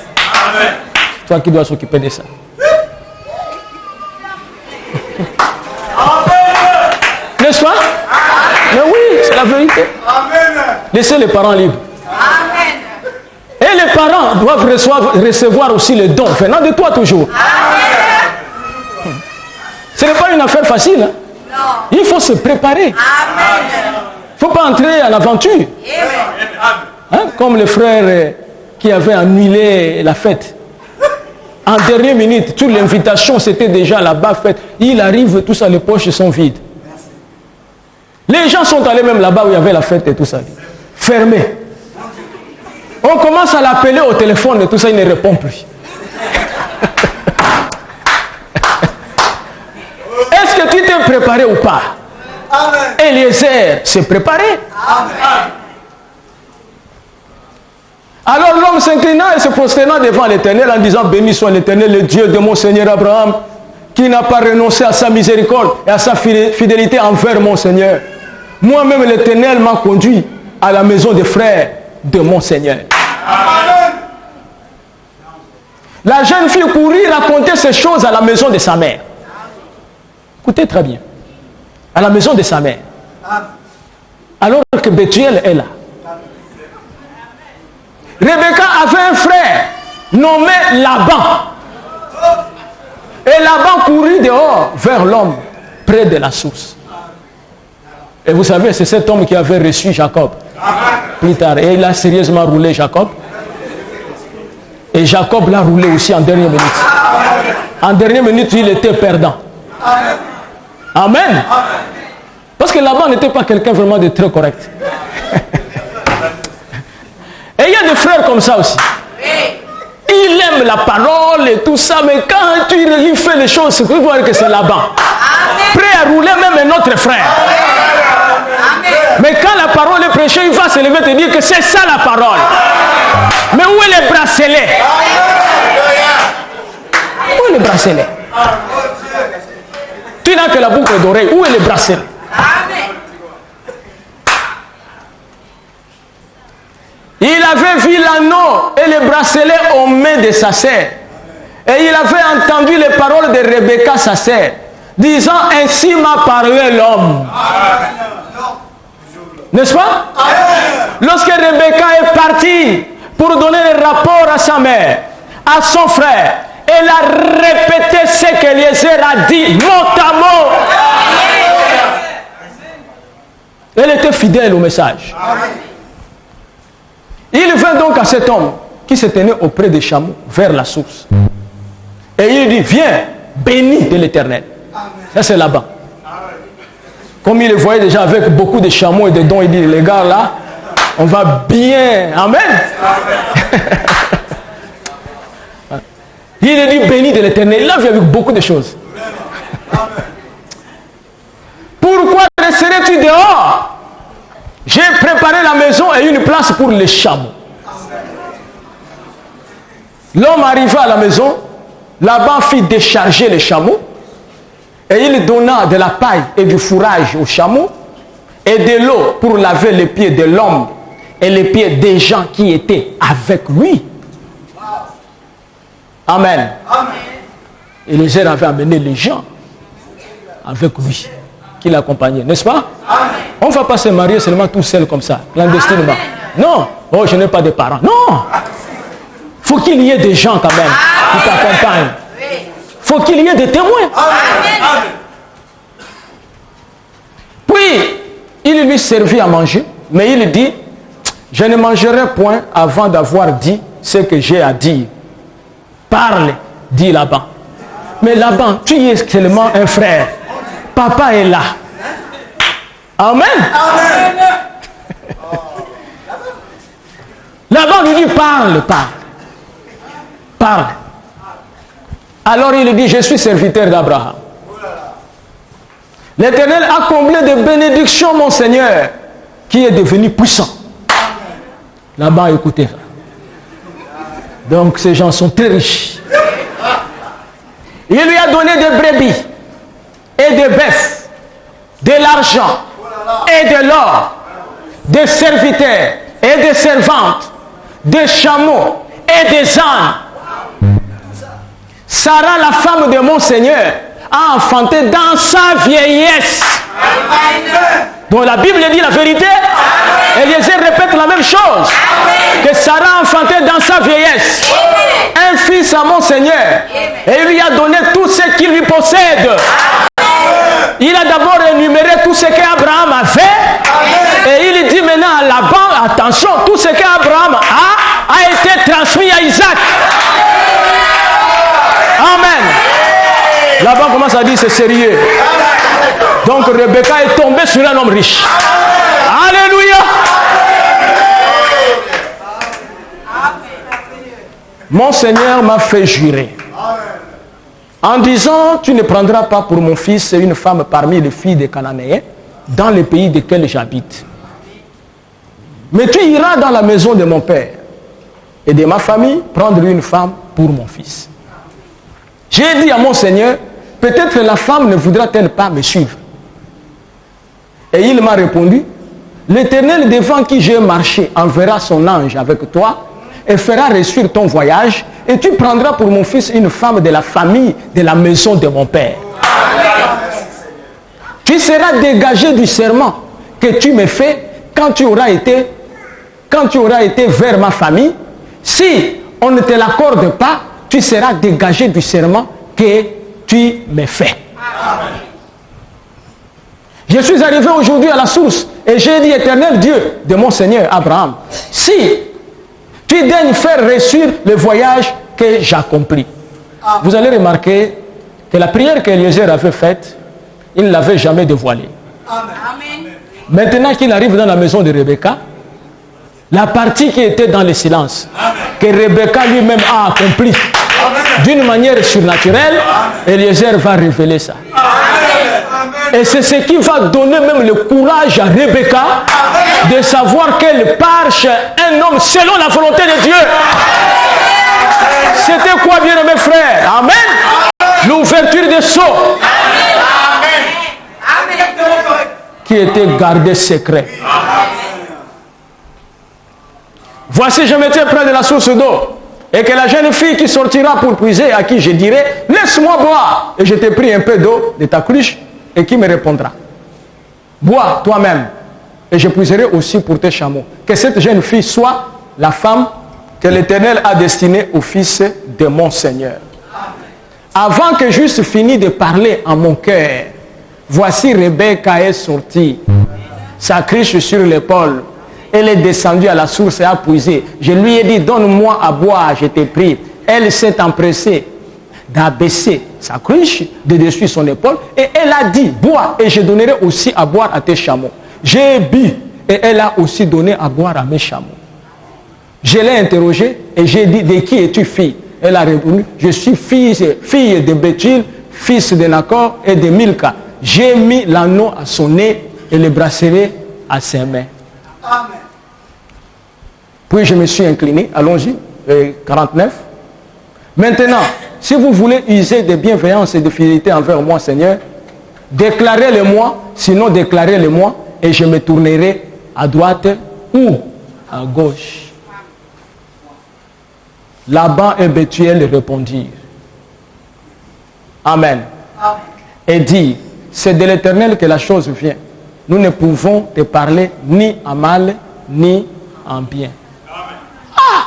Toi qui dois s'occuper de ça. N'est-ce pas? Mais oui, c'est la vérité. Laissez les parents libres. Et les parents doivent recevoir aussi le don venant de toi toujours. Ce n'est pas une affaire facile. Hein? Il faut se préparer. Il ne faut pas entrer en aventure. Hein? Comme le frère qui avait annulé la fête. En dernière minute, toute l'invitation c'était déjà là-bas faite. Il arrive, tout ça, les poches sont vides. Les gens sont allés même là-bas où il y avait la fête et tout ça. Fermé. On commence à l'appeler au téléphone et tout ça, il ne répond plus. Est-ce que tu t'es préparé ou pas? Amen. Eliezer s'est préparé. Amen. Alors l'homme s'inclinant et se prosternant devant l'Éternel en disant: béni soit l'Éternel, le Dieu de mon Seigneur Abraham, qui n'a pas renoncé à sa miséricorde et à sa fidélité envers mon Seigneur. Moi-même, l'Éternel m'a conduit à la maison des frères de mon Seigneur. Amen. La jeune fille courut raconter ces choses à la maison de sa mère. Écoutez très bien. À la maison de sa mère. Alors que Bethuel est là. Rebecca avait un frère nommé Laban. Et Laban courut dehors vers l'homme près de la source. Et vous savez, c'est cet homme qui avait reçu Jacob plus tard. Et il a sérieusement roulé Jacob. Et Jacob l'a roulé aussi en dernière minute. En dernière minute, il était perdant. Amen. Parce que Laban n'était pas quelqu'un vraiment de très correct. Et il y a des frères comme ça aussi. Il aime la parole et tout ça, mais quand tu lui fais les choses, tu peux voir que c'est Laban. Prêt à rouler même un autre frère. Mais quand la parole est prêchée, il va se lever et te dire que c'est ça la parole. Mais où est le bracelet? Où est le bracelet? Tu n'as que la boucle d'oreille. Où est le bracelet? Il avait vu l'anneau et le bracelet aux mains de sa sœur. Et il avait entendu les paroles de Rebecca, sa sœur, disant: ainsi m'a parlé l'homme. N'est-ce pas? Lorsque Rebecca est partie pour donner le rapport à sa mère, à son frère, elle a répété ce qu'Eliezer a dit, mot à mot. Elle était fidèle au message. Il vint donc à cet homme qui se tenait auprès des chameaux vers la source. Et il dit: viens, béni de l'Éternel. Ça c'est là-bas. Comme il le voyait déjà avec beaucoup de chameaux et de dons, il dit: les gars là, on va bien. Amen. Il dit: béni de l'Éternel. Il a vu avec beaucoup de choses. Pourquoi resterais-tu dehors? J'ai préparé la maison et une place pour les chameaux. L'homme arriva à la maison, Laban fit décharger les chameaux et il donna de la paille et du fourrage aux chameaux et de l'eau pour laver les pieds de l'homme et les pieds des gens qui étaient avec lui. Amen. Et les gens avaient amené les gens avec lui qui l'accompagnaient, n'est-ce pas? On ne va pas se marier seulement tout seul comme ça, clandestinement. Non. Oh, je n'ai pas de parents. Non. Faut qu'il y ait des gens quand même qui t'accompagnent. Faut qu'il y ait des témoins. Puis, il lui servit à manger, mais il dit: je ne mangerai point avant d'avoir dit ce que j'ai à dire. Parle, dit Laban. Mais Laban, tu es seulement un frère. Papa est là. Amen. Laban lui dit: parle, parle. Parle. Alors il dit: je suis serviteur d'Abraham. L'Éternel a comblé de bénédictions mon Seigneur, qui est devenu puissant. Laban a écouté ça. Donc ces gens sont très riches. Il lui a donné des brebis et des bœufs, de l'argent et de l'or, des serviteurs et des servantes, des chameaux et des ânes. Sarah, la femme de mon Seigneur, a enfanté dans sa vieillesse. Donc la Bible dit la vérité. Eliezer répète la même chose. Que Sarah a enfanté dans sa vieillesse un fils à mon Seigneur. Et il lui a donné tout ce qu'il lui possède. Il a d'abord énuméré tout ce qu'Abraham a fait. Et il dit maintenant à Laban: attention, tout ce qu'Abraham a dit c'est sérieux. Donc Rebecca est tombée sur un homme riche. Alléluia. Mon Seigneur m'a fait jurer en disant, tu ne prendras pas pour mon fils une femme parmi les filles des Cananéens dans les pays desquels j'habite. Mais tu iras dans la maison de mon père et de ma famille prendre une femme pour mon fils. J'ai dit à mon Seigneur, peut-être la femme ne voudra-t-elle pas me suivre. Et il m'a répondu, l'Éternel devant qui j'ai marché enverra son ange avec toi et fera réussir ton voyage, et tu prendras pour mon fils une femme de la famille de la maison de mon père. Tu seras dégagé du serment que tu me fais quand tu auras été vers ma famille. Si on ne te l'accorde pas, tu seras dégagé du serment que tu me fais. Je suis arrivé aujourd'hui à la source et j'ai dit, Éternel Dieu de mon Seigneur Abraham, si tu daignes faire réussir le voyage que j'accomplis. Vous allez remarquer que la prière qu'Eliezer avait faite, il ne l'avait jamais dévoilée. Maintenant qu'il arrive dans la maison de Rebecca, la partie qui était dans le silence, que Rebecca lui-même a accompli d'une manière surnaturelle, Eliezer va révéler ça. Et c'est ce qui va donner même le courage à Rebecca de savoir qu'elle part chez un homme selon la volonté de Dieu. C'était quoi, bien mes frères? Amen. L'ouverture des sceaux qui était gardée secret. Voici, je m'étais près de la source d'eau, et que la jeune fille qui sortira pour puiser, à qui je dirai, laisse-moi boire. Et je t'ai pris un peu d'eau de ta cruche, et qui me répondra, bois toi-même, et je puiserai aussi pour tes chameaux. Que cette jeune fille soit la femme que l'Éternel a destinée au fils de mon Seigneur. Avant que j'eusse fini de parler en mon cœur, voici Rebecca est sortie, sa cruche sur l'épaule. Elle est descendue à la source et a puisé. Je lui ai dit, donne-moi à boire, je t'ai pris. Elle s'est empressée d'abaisser sa cruche de dessus son épaule et elle a dit, bois et je donnerai aussi à boire à tes chameaux. J'ai bu et elle a aussi donné à boire à mes chameaux. Je l'ai interrogée et j'ai dit, de qui es-tu fille? Elle a répondu, je suis fille de Bethuel, fils de Nacor et de Milka. J'ai mis l'anneau à son nez et le bracelet à ses mains. Amen. Puis je me suis incliné, allons-y, 49. Maintenant, si vous voulez user de bienveillance et de fidélité envers moi, Seigneur, déclarez-le-moi, sinon déclarez-le-moi, et je me tournerai à droite ou à gauche. Laban et Bethuel répondirent. Amen. Amen. Et dit, c'est de l'Éternel que la chose vient. Nous ne pouvons te parler ni en mal, ni en bien. Ah!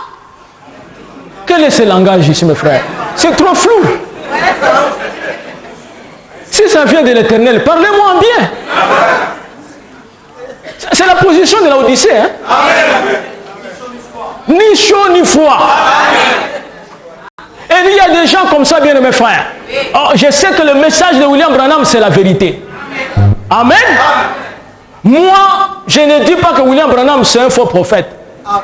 Quel est ce langage ici, mes frères? C'est trop flou. Si ça vient de l'Éternel, parlez-moi en bien. C'est la position de la Odyssée. Hein? Ni chaud, ni froid. Et il y a des gens comme ça, bien mes frères. Oh, je sais que le message de William Branham, c'est la vérité. Amen. Moi, je ne dis pas que William Branham c'est un faux prophète.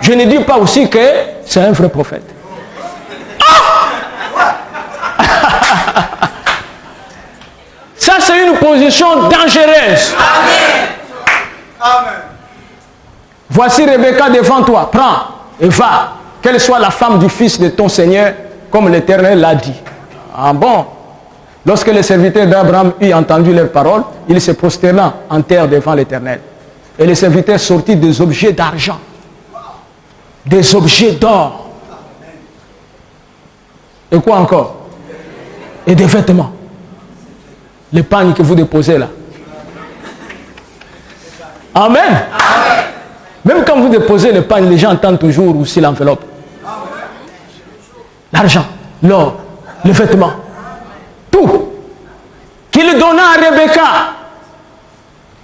Je ne dis pas aussi que c'est un vrai prophète. Ah! Ça, c'est une position dangereuse. Amen. Voici Rebecca devant toi. Prends et va. Qu'elle soit la femme du fils de ton Seigneur, comme l'Éternel l'a dit. Ah bon? Lorsque les serviteurs d'Abraham eurent entendu leurs paroles, ils se prosternèrent en terre devant l'Éternel. Et les serviteurs sortirent des objets d'argent, des objets d'or. Et quoi encore? Et des vêtements. Les pagnes que vous déposez là. Amen. Amen. Même quand vous déposez les pagnes, les gens entendent toujours aussi l'enveloppe. L'argent, l'or, les vêtements. Tout. Qu'il donna à Rebecca.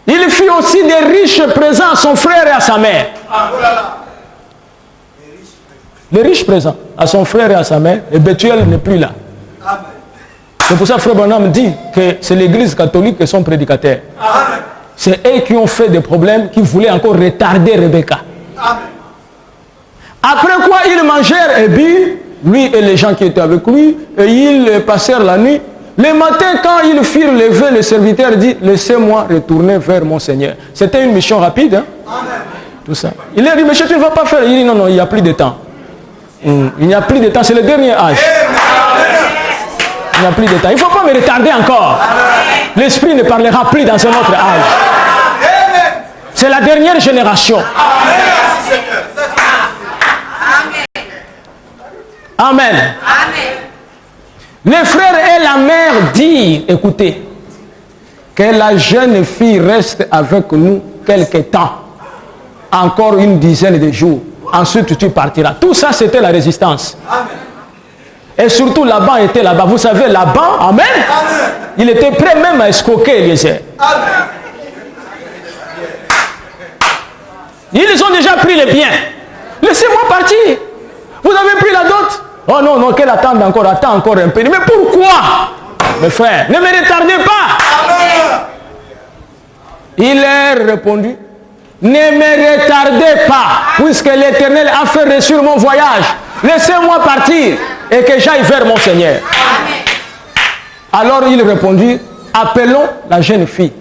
Il fit aussi des riches présents à son frère et à sa mère. Les riches présents à son frère et à sa mère. Et Bethuel n'est plus là. C'est pour ça que Frère Branham dit que c'est l'église catholique et son prédicateur. Amen. C'est eux qui ont fait des problèmes, qui voulaient encore retarder Rebecca. Amen. Après quoi, ils mangèrent et burent, lui et les gens qui étaient avec lui, et ils passèrent la nuit. Le matin, quand ils firent lever, le serviteur dit, laissez-moi retourner vers mon Seigneur. C'était une mission rapide, hein? Amen. Tout ça. Il a dit, monsieur, tu ne vas pas faire. Il dit, non, non, il n'y a plus de temps. Il n'y a plus de temps, c'est le dernier âge. Il n'y a plus de temps. Il ne faut pas me retarder encore. L'esprit ne parlera plus dans un autre âge. C'est la dernière génération. Amen. Les frères et la mère dirent, écoutez, que la jeune fille reste avec nous quelque temps, encore une dizaine de jours. Ensuite, tu partiras. Tout ça, c'était la résistance. Amen. Et surtout, Laban était là-bas. Vous savez, Laban, amen, il était prêt même à escroquer Eliezer. Amen. Ils ont déjà pris les biens. Laissez-moi partir. Vous avez pris la dot. Oh non, non, qu'elle attende encore, attends encore un peu. Mais pourquoi? Mes frères, ne me retardez pas. Amen. Il leur répondu, ne me retardez pas, puisque l'Éternel a fait réussir mon voyage. Laissez-moi partir et que j'aille vers mon Seigneur. Alors il répondit, appelons la jeune fille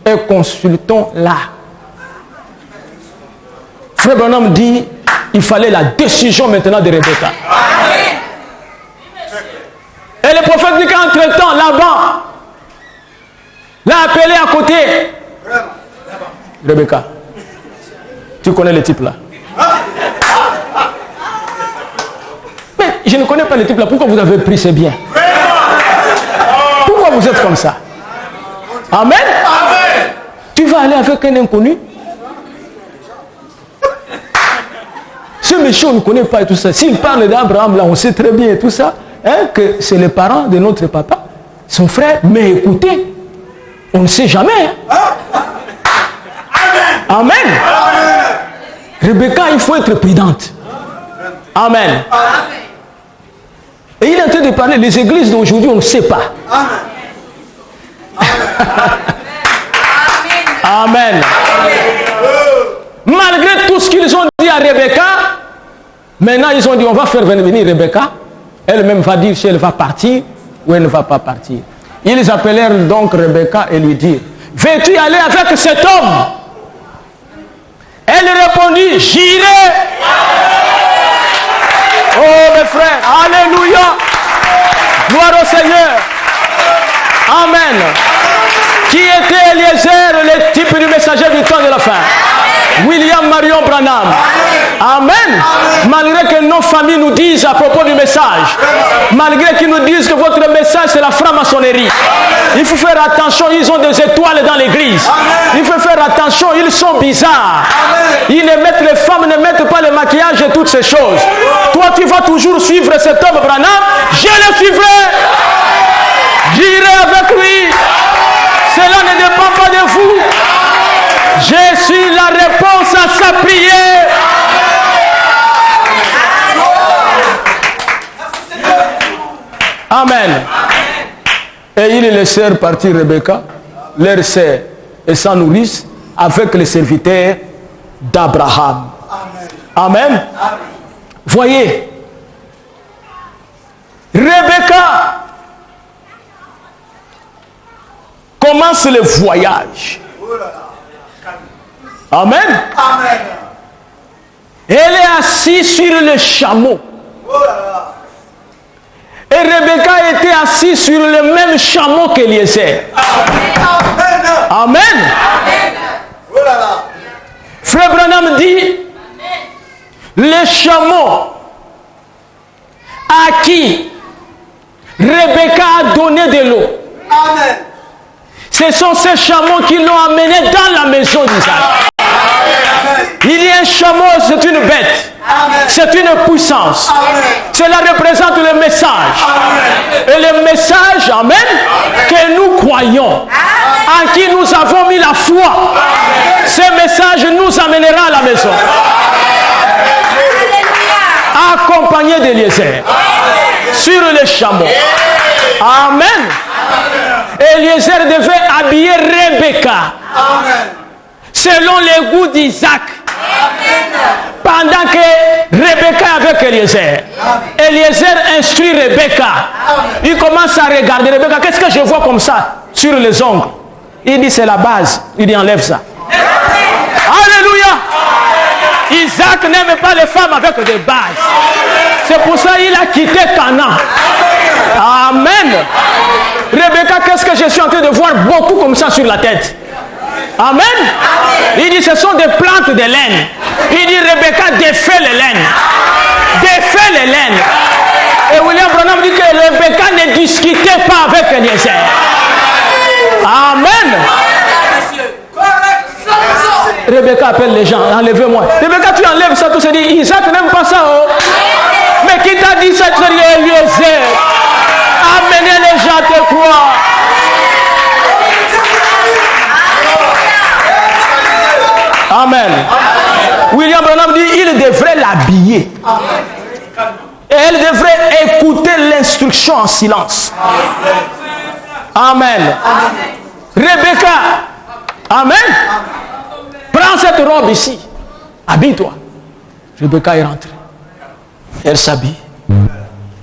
et consultons-la. Frère Branham dit, il fallait la décision maintenant de Rebecca. Et le prophète dit qu'entre-temps, Laban l'a appelé à côté. Rebecca, tu connais le type là? Mais je ne connais pas le type là. Pourquoi vous avez pris ces biens? Pourquoi vous êtes comme ça? Amen. Tu vas aller avec un inconnu? Ce monsieur, on ne connaît pas et tout ça. S'il parle d'Abraham là, on sait très bien et tout ça, hein, que c'est les parents de notre papa, son frère. Mais écoutez, on ne sait jamais. Hein. Amen. Rebecca, il faut être prudente. Amen. Et il est en train de parler, les églises d'aujourd'hui, on ne sait pas. Amen. Malgré tout ce qu'ils ont dit à Rebecca, maintenant ils ont dit on va faire venir Rebecca. Elle-même va dire si elle va partir ou elle ne va pas partir. Ils appelèrent donc Rebecca et lui dirent, veux-tu aller avec cet homme? Elle répondit, j'irai. Oh mes frères, alléluia. Gloire au Seigneur. Amen. Qui était Eliezer, le type du messager du temps de la fin? William Marion Branham. Amen. Malgré que nos familles nous disent à propos du message, malgré qu'ils nous disent que votre message c'est la franc-maçonnerie, il faut faire attention, ils ont des étoiles dans l'église. Il faut faire attention, ils sont bizarres. Ils ne mettent, les femmes ne mettent pas le maquillage et toutes ces choses. Toi tu vas toujours suivre cet homme Branham, je le suivrai. J'irai avec lui. Cela ne dépend pas de vous. Je suis la réponse à sa prière. Amen. Et ils laissèrent partir Rebecca, leur sœur, et s'en nourrissent avec les serviteurs d'Abraham. Amen. Voyez, Rebecca commence le voyage. Amen. Elle est assise sur le chameau. Et Rebecca était assise sur le même chameau qu'Eliezer. Amen. Frère Branham dit, le chameau à qui Rebecca a donné de l'eau, ce sont ces chameaux qui l'ont amené dans la maison d'Isaac. Il y a un chameau, c'est une bête. C'est une puissance. Cela représente le message. Et le message, amen, que nous croyons, en qui nous avons mis la foi. Ce message nous amènera à la maison. Accompagné d'Eliezer sur le chameau. Amen. Eliezer devait habiller Rebecca selon les goûts d'Isaac. Pendant que Rebecca est avec Eliezer, Eliezer instruit Rebecca. Il commence à regarder Rebecca. Qu'est-ce que je vois comme ça sur les ongles? Il dit c'est la base. Il dit enlève ça. Alléluia. Isaac n'aime pas les femmes avec des bases. C'est pour ça qu'il a quitté Canaan. Amen. Rebecca, qu'est-ce que je suis en train de voir beaucoup comme ça sur la tête? Amen. Il dit ce sont des plantes de laine. Il dit Rebecca défait les laines. Défait les laines. Et William Branham dit que Rebecca ne discutait pas avec Eliezer. Amen. Rebecca appelle les gens, enlevez-moi. Rebecca, tu enlèves ça, tout se dit, Isaac n'aime pas ça. Oh. Mais qui t'a dit ça, c'est Eliezer? Amenez les gens à te croire. Amen. William Branham dit, il devrait l'habiller. Et elle devrait écouter l'instruction en silence. Amen. Rebecca. Amen. Prends cette robe ici. Habille-toi. Rebecca est rentrée. Elle s'habille.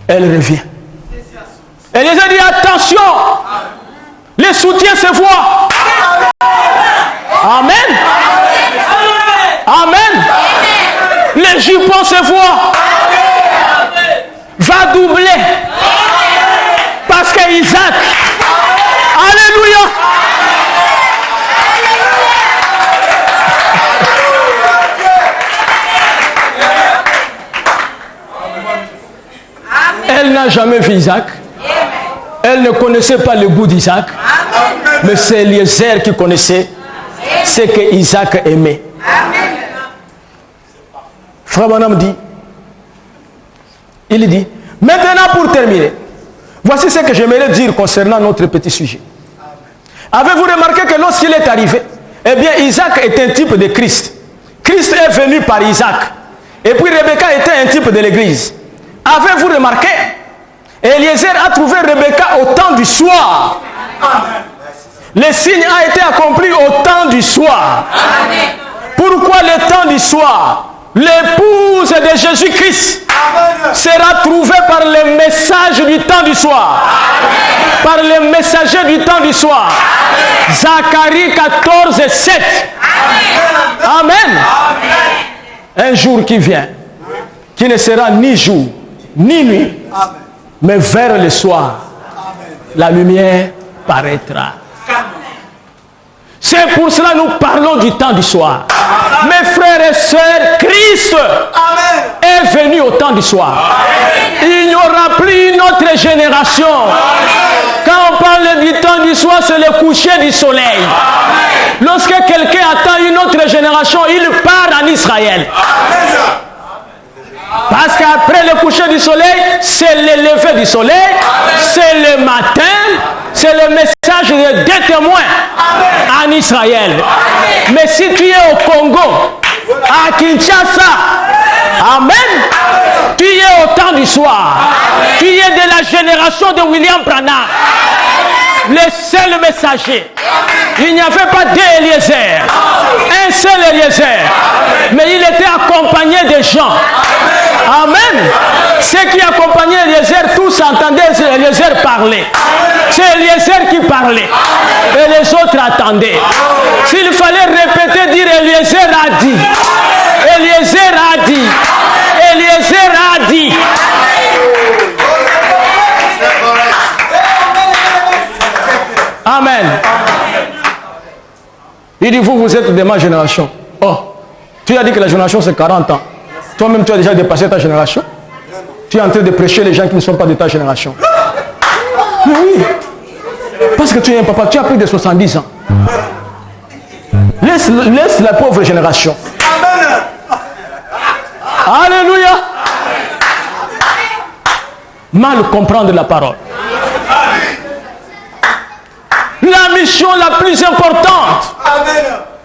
Elle revient. Elle les a dit attention. Les soutiens se voient. Amen. Amen. Les jupons se voient. Va doubler. Parce que Isaac. Alléluia. Elle n'a jamais vu Isaac. Elle ne connaissait pas le goût d'Isaac. Mais c'est Eliezer qui connaissait ce que Isaac aimait. Frère Branham dit, il dit, maintenant pour terminer, voici ce que j'aimerais dire concernant notre petit sujet. Avez-vous remarqué que lorsqu'il est arrivé, eh bien Isaac est un type de Christ. Christ est venu par Isaac. Et puis Rebecca était un type de l'église. Avez-vous remarqué? Eliezer a trouvé Rebecca au temps du soir. Le signe a été accompli au temps du soir. Pourquoi le temps du soir? L'épouse de Jésus-Christ sera trouvée par le message du temps du soir. Par le messager du temps du soir. Zacharie 14, 7. Amen. Un jour qui vient, qui ne sera ni jour, ni nuit, mais vers le soir, la lumière paraîtra. C'est pour cela que nous parlons du temps du soir. Mes frères et sœurs, Christ est venu au temps du soir. Il n'y aura plus une autre génération. Quand on parle du temps du soir, c'est le coucher du soleil. Lorsque quelqu'un attend une autre génération, il part en Israël. Parce qu'après le coucher du soleil, c'est le lever du soleil, c'est le matin, c'est le message de deux témoins en Israël. Mais si tu es au Congo, à Kinshasa, amen, tu es au temps du soir, tu es de la génération de William Branham, le seul messager. Il n'y avait pas d'Eliezer, un seul Eliezer, mais il était accompagné de gens. Amen. Ceux qui accompagnaient Eliezer, tous entendaient Eliezer parler. C'est Eliezer qui parlait. Et les autres attendaient. S'il fallait répéter, dire Eliezer a dit. Eliezer a dit. Eliezer a dit. Amen. Il dit, vous êtes de ma génération. Oh, tu as dit que la génération c'est 40 ans. Toi-même, tu as déjà dépassé ta génération. Tu es en train de prêcher les gens qui ne sont pas de ta génération. Mais oui. Parce que tu es un papa, tu as plus de 70 ans. Laisse la pauvre génération. Alléluia. Mal comprendre la parole. La mission la plus importante.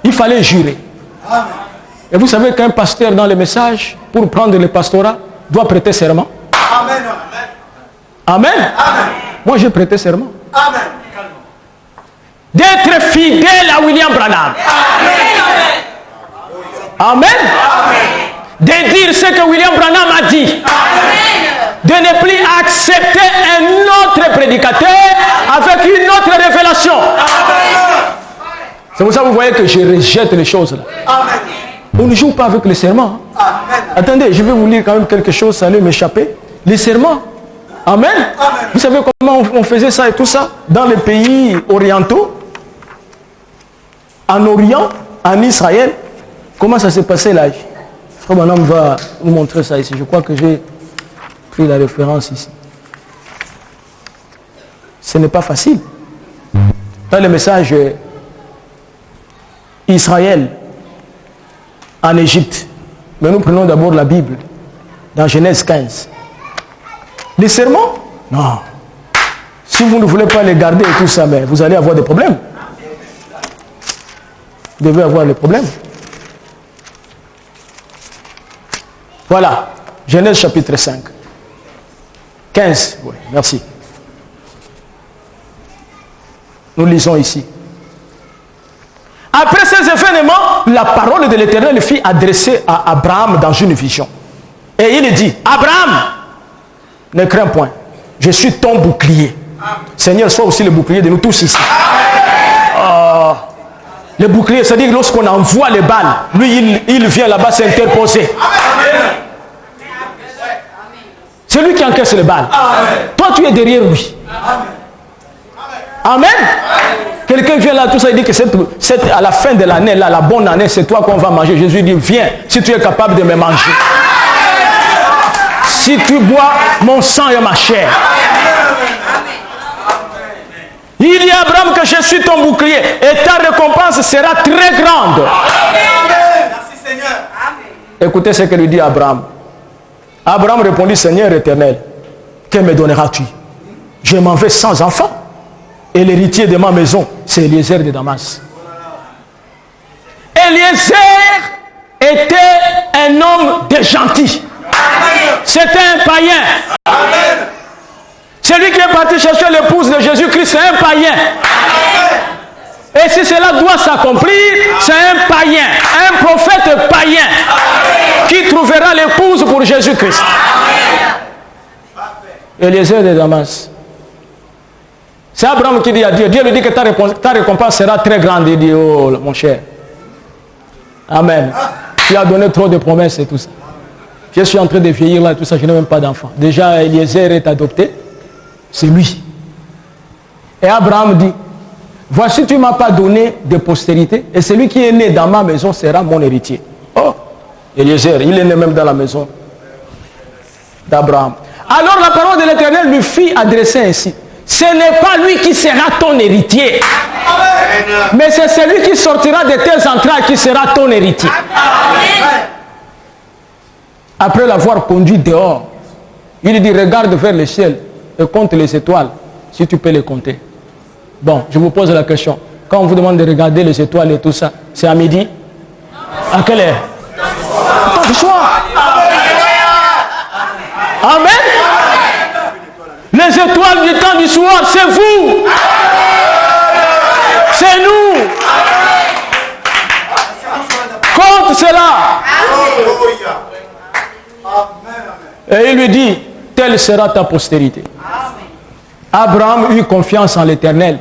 Il fallait jurer. Et vous savez qu'un pasteur dans le message, pour prendre le pastorat, doit prêter serment. Amen. Amen. Amen. Moi, j'ai prêté serment. Amen. D'être fidèle à William Branham. Amen. De dire ce que William Branham a dit. De ne plus accepter un autre prédicateur avec une autre révélation. C'est pour ça que vous voyez que je rejette les choses là. Amen. On ne joue pas avec les serments. Amen. Attendez, je vais vous lire quand même quelque chose, ça allait m'échapper. Les serments. Amen. Amen. Vous savez comment on faisait ça et tout ça dans les pays orientaux, en Orient, en Israël. Comment ça s'est passé là? Frère Branham va nous montrer ça ici. Je crois que j'ai pris la référence ici. Ce n'est pas facile. Dans le message Israël en Égypte. Mais nous prenons d'abord la Bible dans Genèse 15. Les serments? Non. Si vous ne voulez pas les garder et tout ça, mais vous allez avoir des problèmes. Vous devez avoir des problèmes. Voilà. Genèse chapitre 5. 15. Oui, merci. Nous lisons ici. Après ces événements, la parole de l'Éternel fut adressée à Abraham dans une vision. Et il dit, Abraham, ne crains point, je suis ton bouclier. Seigneur, sois aussi le bouclier de nous tous ici. Oh, le bouclier, c'est-à-dire lorsqu'on envoie les balles, lui, il vient là-bas s'interposer. C'est lui qui encaisse les balles. Toi, tu es derrière lui. Amen. Quelqu'un vient là, tout ça, il dit que à la fin de l'année, là, la bonne année, c'est toi qu'on va manger. Jésus dit, viens, si tu es capable de me manger. Si tu bois mon sang et ma chair. Il dit à Abraham que je suis ton bouclier et ta récompense sera très grande. Merci Seigneur. Écoutez ce que lui dit Abraham. Abraham répondit, Seigneur éternel, que me donneras-tu? Je m'en vais sans enfant. Et l'héritier de ma maison, c'est Eliezer de Damas. Eliezer était un homme de gentil. C'était un païen. Amen. Celui qui est parti chercher l'épouse de Jésus-Christ, c'est un païen. Et si cela doit s'accomplir, c'est un païen, un prophète païen qui trouvera l'épouse pour Jésus-Christ. Eliezer de Damas. C'est Abraham qui dit à Dieu, Dieu lui dit que ta récompense sera très grande. Il dit, oh mon cher, amen. Tu as donné trop de promesses et tout ça. Je suis en train de vieillir là et tout ça, je n'ai même pas d'enfant. Déjà, Eliezer est adopté, c'est lui. Et Abraham dit, voici tu ne m'as pas donné de postérité, et celui qui est né dans ma maison sera mon héritier. Oh, Eliezer, il est né même dans la maison d'Abraham. Alors la parole de l'Éternel lui fit adresser ainsi. Ce n'est pas lui qui sera ton héritier. Amen. Mais c'est celui qui sortira de tes entrailles qui sera ton héritier. Amen. Après l'avoir conduit dehors, il dit, regarde vers le ciel et compte les étoiles, si tu peux les compter. Bon, je vous pose la question. Quand on vous demande de regarder les étoiles et tout ça, c'est à midi? À quelle heure? Du soir. Amen. Les étoiles du temps du soir, c'est vous. C'est nous. Compte cela. Et il lui dit, telle sera ta postérité. Abraham eut confiance en l'Éternel,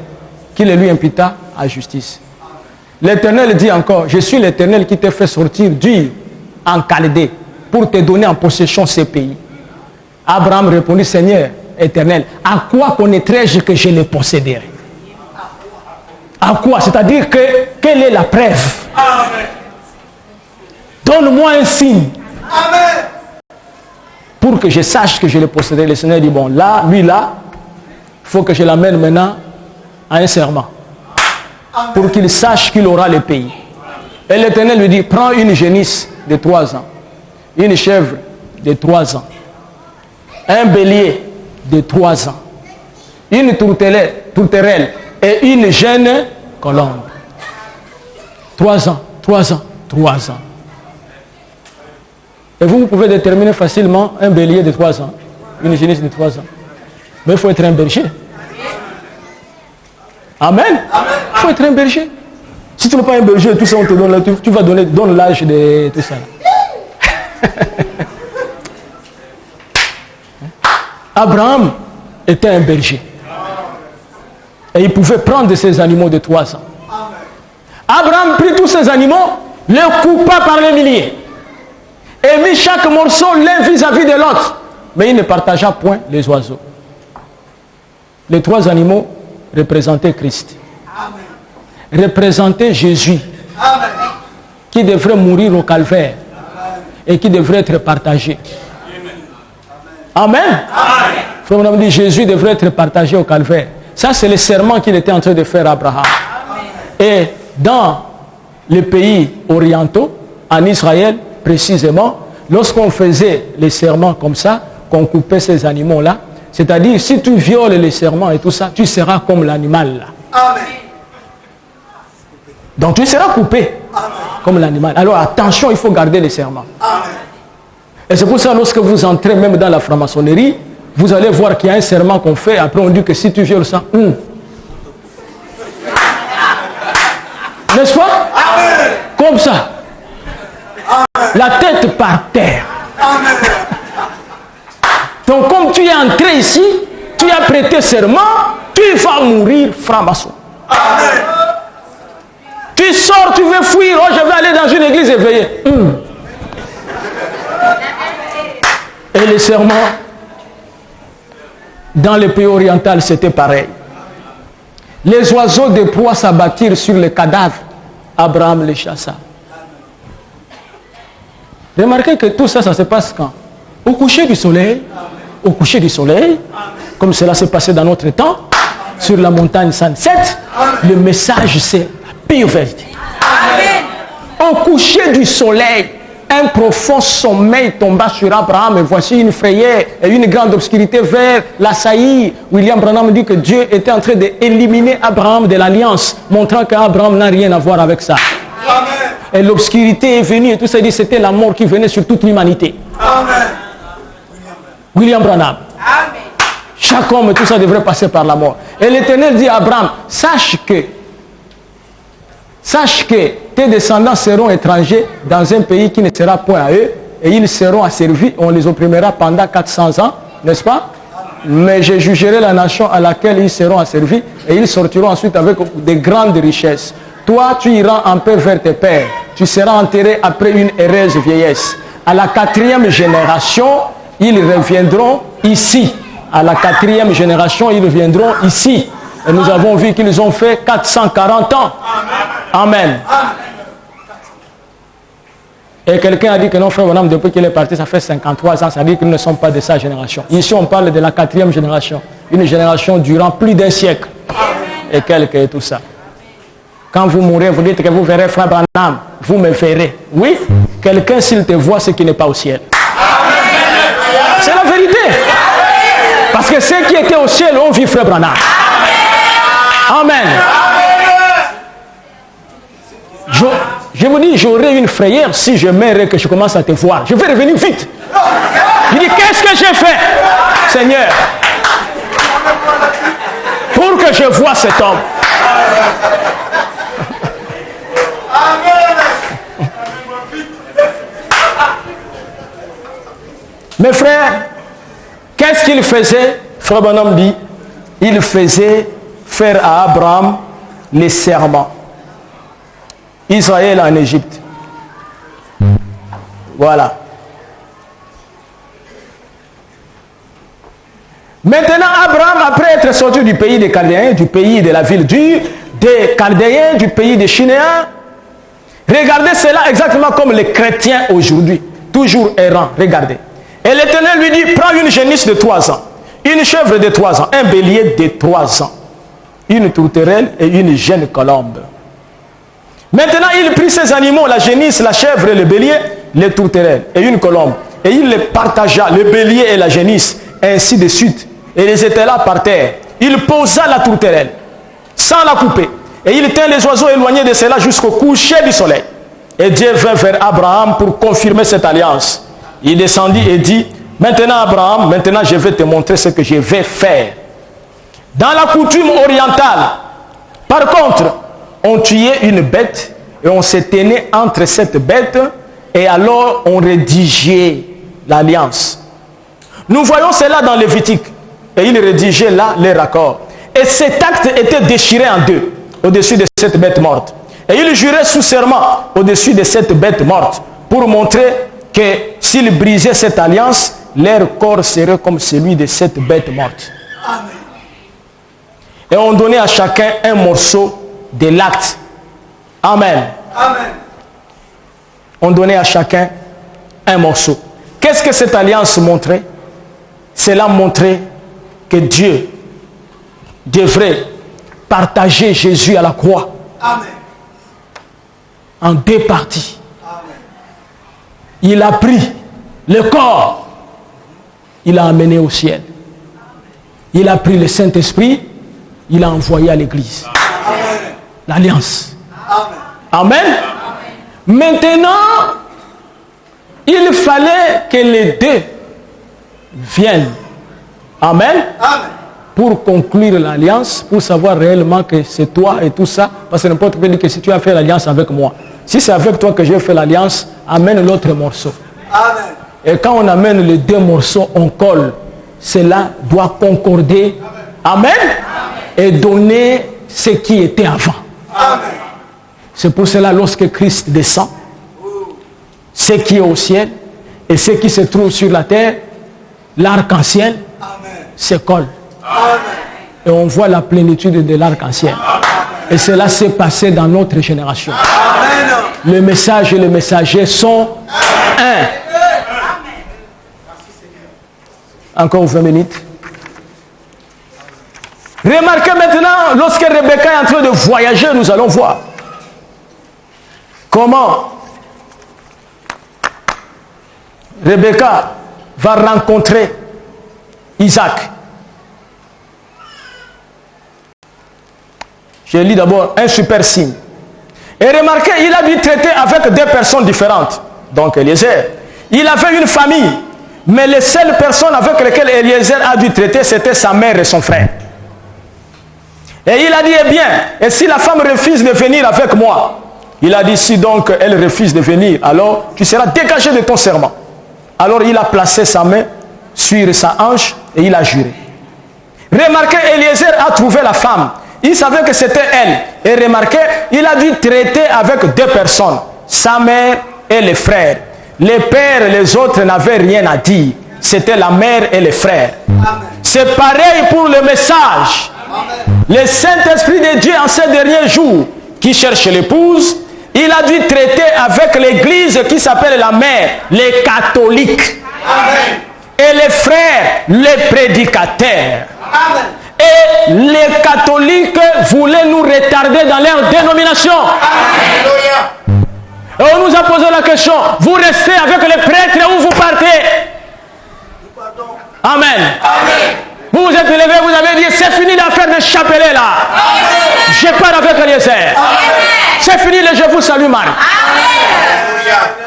qui le lui imputa à justice. L'Éternel dit encore, je suis l'Éternel qui t'a fait sortir d'Ur en Chaldée pour te donner en possession ces pays. Abraham répondit, Seigneur éternel, à quoi connaîtrais-je que je les posséderai? À quoi? C'est-à-dire que, quelle est la preuve? Donne-moi un signe. Amen. Pour que je sache que je les posséderai. Le Seigneur dit, bon, là, lui là, il faut que je l'amène maintenant à un serment. Amen. Pour qu'il sache qu'il aura le pays. Et l'Éternel lui dit, prends une génisse de 3 ans, une chèvre de 3 ans, un bélier de 3 ans, une tourterelle et une jeune colombe. 3 ans, 3 ans, 3 ans. Et vous pouvez déterminer facilement un bélier de 3 ans, une génisse de 3 ans. Mais il faut être un berger. Amen. Il faut être un berger. Si tu n'es pas un berger, tout ça on te donne, tu vas donne l'âge de tout ça. Abraham était un berger. Et il pouvait prendre ses animaux de 3 ans. Abraham prit tous ces animaux, les coupa par les milliers. Et mit chaque morceau l'un vis-à-vis de l'autre. Mais il ne partagea point les oiseaux. Les 3 animaux représentaient Christ. Représentaient Jésus. Qui devrait mourir au calvaire. Et qui devrait être partagé. Amen. On a dit Jésus devrait être partagé au calvaire. Ça, c'est le serment qu'il était en train de faire à Abraham. Et dans les pays orientaux, en Israël précisément, lorsqu'on faisait les serments comme ça, qu'on coupait ces animaux-là, c'est-à-dire si tu violes les serments et tout ça, tu seras comme l'animal là. Amen. Donc tu seras coupé comme l'animal. Alors attention, il faut garder les serments. Amen. Et c'est pour ça lorsque vous entrez même dans la franc-maçonnerie, vous allez voir qu'il y a un serment qu'on fait, après on dit que si tu violes ça, n'est-ce pas? Amen. Comme ça. Amen. La tête par terre. Amen. Donc comme tu es entré ici, tu as prêté serment, tu vas mourir franc-maçon. Amen. Tu sors, tu veux fuir, oh je vais aller dans une église éveillée. Et les serments, dans les pays orientaux, c'était pareil. Les oiseaux de proie s'abattirent sur les cadavres. Abraham les chassa. Remarquez que tout ça, ça se passe quand? Au coucher du soleil. Au coucher du soleil, comme cela s'est passé dans notre temps, sur la montagne Sunset, le message c'est la pure vérité. Au coucher du soleil, un profond sommeil tomba sur Abraham et voici une frayeur et une grande obscurité vers la saillie. William Branham dit que Dieu était en train d'éliminer Abraham de l'alliance, montrant qu'Abraham n'a rien à voir avec ça. Amen. Et l'obscurité est venue et tout ça, dit c'était la mort qui venait sur toute l'humanité. Amen. William Branham. Amen. Chaque homme, tout ça devrait passer par la mort. Et l'Éternel dit à Abraham, sache que tes descendants seront étrangers dans un pays qui ne sera point à eux, et ils seront asservis, on les opprimera pendant 400 ans, n'est-ce pas? Mais je jugerai la nation à laquelle ils seront asservis, et ils sortiront ensuite avec de grandes richesses. Toi, tu iras en paix vers tes pères, tu seras enterré après une heureuse vieillesse. À la 4e génération, ils reviendront ici. À la 4e génération, ils reviendront ici. Et nous avons vu qu'ils ont fait 440 ans. Amen. Et quelqu'un a dit que non, frère Bonhomme, depuis qu'il est parti, ça fait 53 ans, ça dit qu'ils ne sont pas de sa génération. Ici, on parle de la 4e génération. Une génération durant plus d'un siècle. Et quelques et tout ça. Quand vous mourrez, vous dites que vous verrez frère Branham. Vous me verrez. Oui, quelqu'un s'il te voit, c'est qui n'est pas au ciel. C'est la vérité. Parce que ceux qui étaient au ciel ont vu frère Branham. Amen. Je vous dis, j'aurais une frayeur si je meurs et que je commence à te voir. Je vais revenir vite. Je dis, qu'est-ce que j'ai fait, Seigneur, pour que je voie cet homme? Mes frères, qu'est-ce qu'il faisait? Frère Bonhomme dit, il faisait faire à Abraham les serments. Israël en Égypte. Voilà. Maintenant, Abraham, après être sorti du pays des Chaldéens, du pays de la ville dure, des Chaldéens, du pays des Chinéens, regardez cela exactement comme les chrétiens aujourd'hui, toujours errants. Regardez. Et l'Éternel lui dit, prends une génisse de 3 ans, une chèvre de 3 ans, un bélier de 3 ans, une tourterelle et une jeune colombe. Maintenant, il prit ces animaux, la génisse, la chèvre et le bélier, les tourterelles et une colombe. Et il les partagea, le bélier et la génisse, ainsi de suite. Et ils étaient là par terre. Il posa la tourterelle, sans la couper. Et il tint les oiseaux éloignés de cela jusqu'au coucher du soleil. Et Dieu vint vers Abraham pour confirmer cette alliance. Il descendit et dit, maintenant Abraham, maintenant je vais te montrer ce que je vais faire. Dans la coutume orientale, Par contre, on tuait une bête et on se tenait entre cette bête et alors on rédigeait l'alliance. Nous voyons cela dans Lévitique et il rédigeait là les raccords. Et cet acte était déchiré en deux au-dessus de cette bête morte. Et il jurait sous serment au-dessus de cette bête morte pour montrer que s'ils brisaient cette alliance, leur corps serait comme celui de cette bête morte. Amen. Et on donnait à chacun un morceau de l'acte. Amen. Amen. On donnait à chacun un morceau. Qu'est-ce que cette alliance montrait? Cela montrait que Dieu devrait partager Jésus à la croix. Amen. En deux parties. Amen. Il a pris le corps, il a amené au ciel. Il a pris le Saint-Esprit, il a envoyé à l'église. L'alliance. Amen. Amen. Maintenant, il fallait que les deux viennent. Amen. Amen. Pour conclure l'alliance, pour savoir réellement que c'est toi et tout ça. Parce que n'importe qui dit que si tu as fait l'alliance avec moi, si c'est avec toi que j'ai fait l'alliance, amène l'autre morceau. Amen. Et quand on amène les deux morceaux, on colle. Cela doit concorder. Amen. Amen. Et donner ce qui était avant. Amen. C'est pour cela lorsque Christ descend, ce qui est au ciel et ce qui se trouve sur la terre, l'arc-en-ciel se colle. Amen. Et on voit la plénitude de l'arc-en-ciel. Et cela s'est passé dans notre génération. Amen. Le message et le messager sont un. Encore 20 minutes. Remarquez maintenant, lorsque Rebecca est en train de voyager, nous allons voir comment Rebecca va rencontrer Isaac. Je lis d'abord un super signe. Et remarquez, il a dû traiter avec deux personnes différentes. Donc Eliezer, il avait une famille, mais les seules personnes avec lesquelles Eliezer a dû traiter, c'était sa mère et son frère. Et il a dit, eh bien, et si la femme refuse de venir avec moi? Il a dit, si donc elle refuse de venir, alors tu seras dégagé de ton serment. Alors il a placé sa main sur sa hanche et il a juré. Remarquez, Eliezer a trouvé la femme. Il savait que c'était elle. Et remarquez, il a dû traiter avec deux personnes, sa mère et les frères. Les pères et les autres n'avaient rien à dire. C'était la mère et les frères. C'est pareil pour le message. Amen. Le Saint-Esprit de Dieu en ces derniers jours qui cherche l'épouse, il a dû traiter avec l'église qui s'appelle la mère, les catholiques. Amen. Et les frères, les prédicateurs. Amen. Et les catholiques voulaient nous retarder dans leur dénomination. Amen. Et on nous a posé la question, vous restez avec les prêtres ou vous partez? Amen. Amen. Vous vous êtes levé, vous avez dit, c'est fini l'affaire de chapelet là. Amen. Je pars avec Eliezer. C'est fini le je vous salue Marc.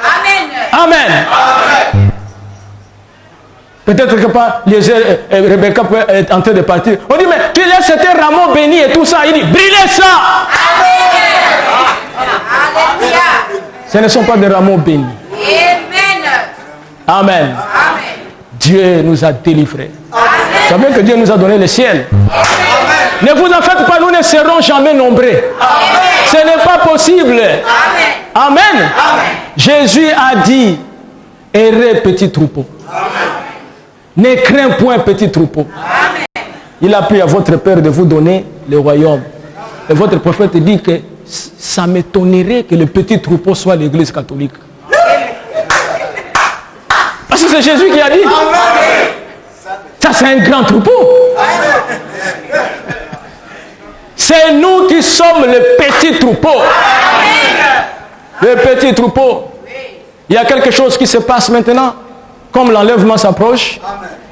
Amen. Amen. Amen. Peut-être que pas Rebecca peut être en train de partir. On dit, mais tu laisses cet rameau béni et tout ça. Il dit, brûlez ça. Amen. Ce ne sont pas des rameaux bénis. Amen. Amen. Dieu nous a délivrés. Vous savez que Dieu nous a donné le ciel. Amen. Ne vous en faites pas, nous ne serons jamais nombreux. Amen. Ce n'est pas possible. Amen. Amen. Amen. Jésus a dit, errez petit troupeau. Amen. Ne crains point petit troupeau. Amen. Il a pris à votre père de vous donner le royaume. Et votre prophète dit que ça m'étonnerait que le petit troupeau soit l'église catholique. Parce que c'est Jésus qui a dit. Amen. Ça c'est un grand troupeau. C'est nous qui sommes le petit troupeau. Le petit troupeau. Il y a quelque chose qui se passe maintenant. Comme l'enlèvement s'approche,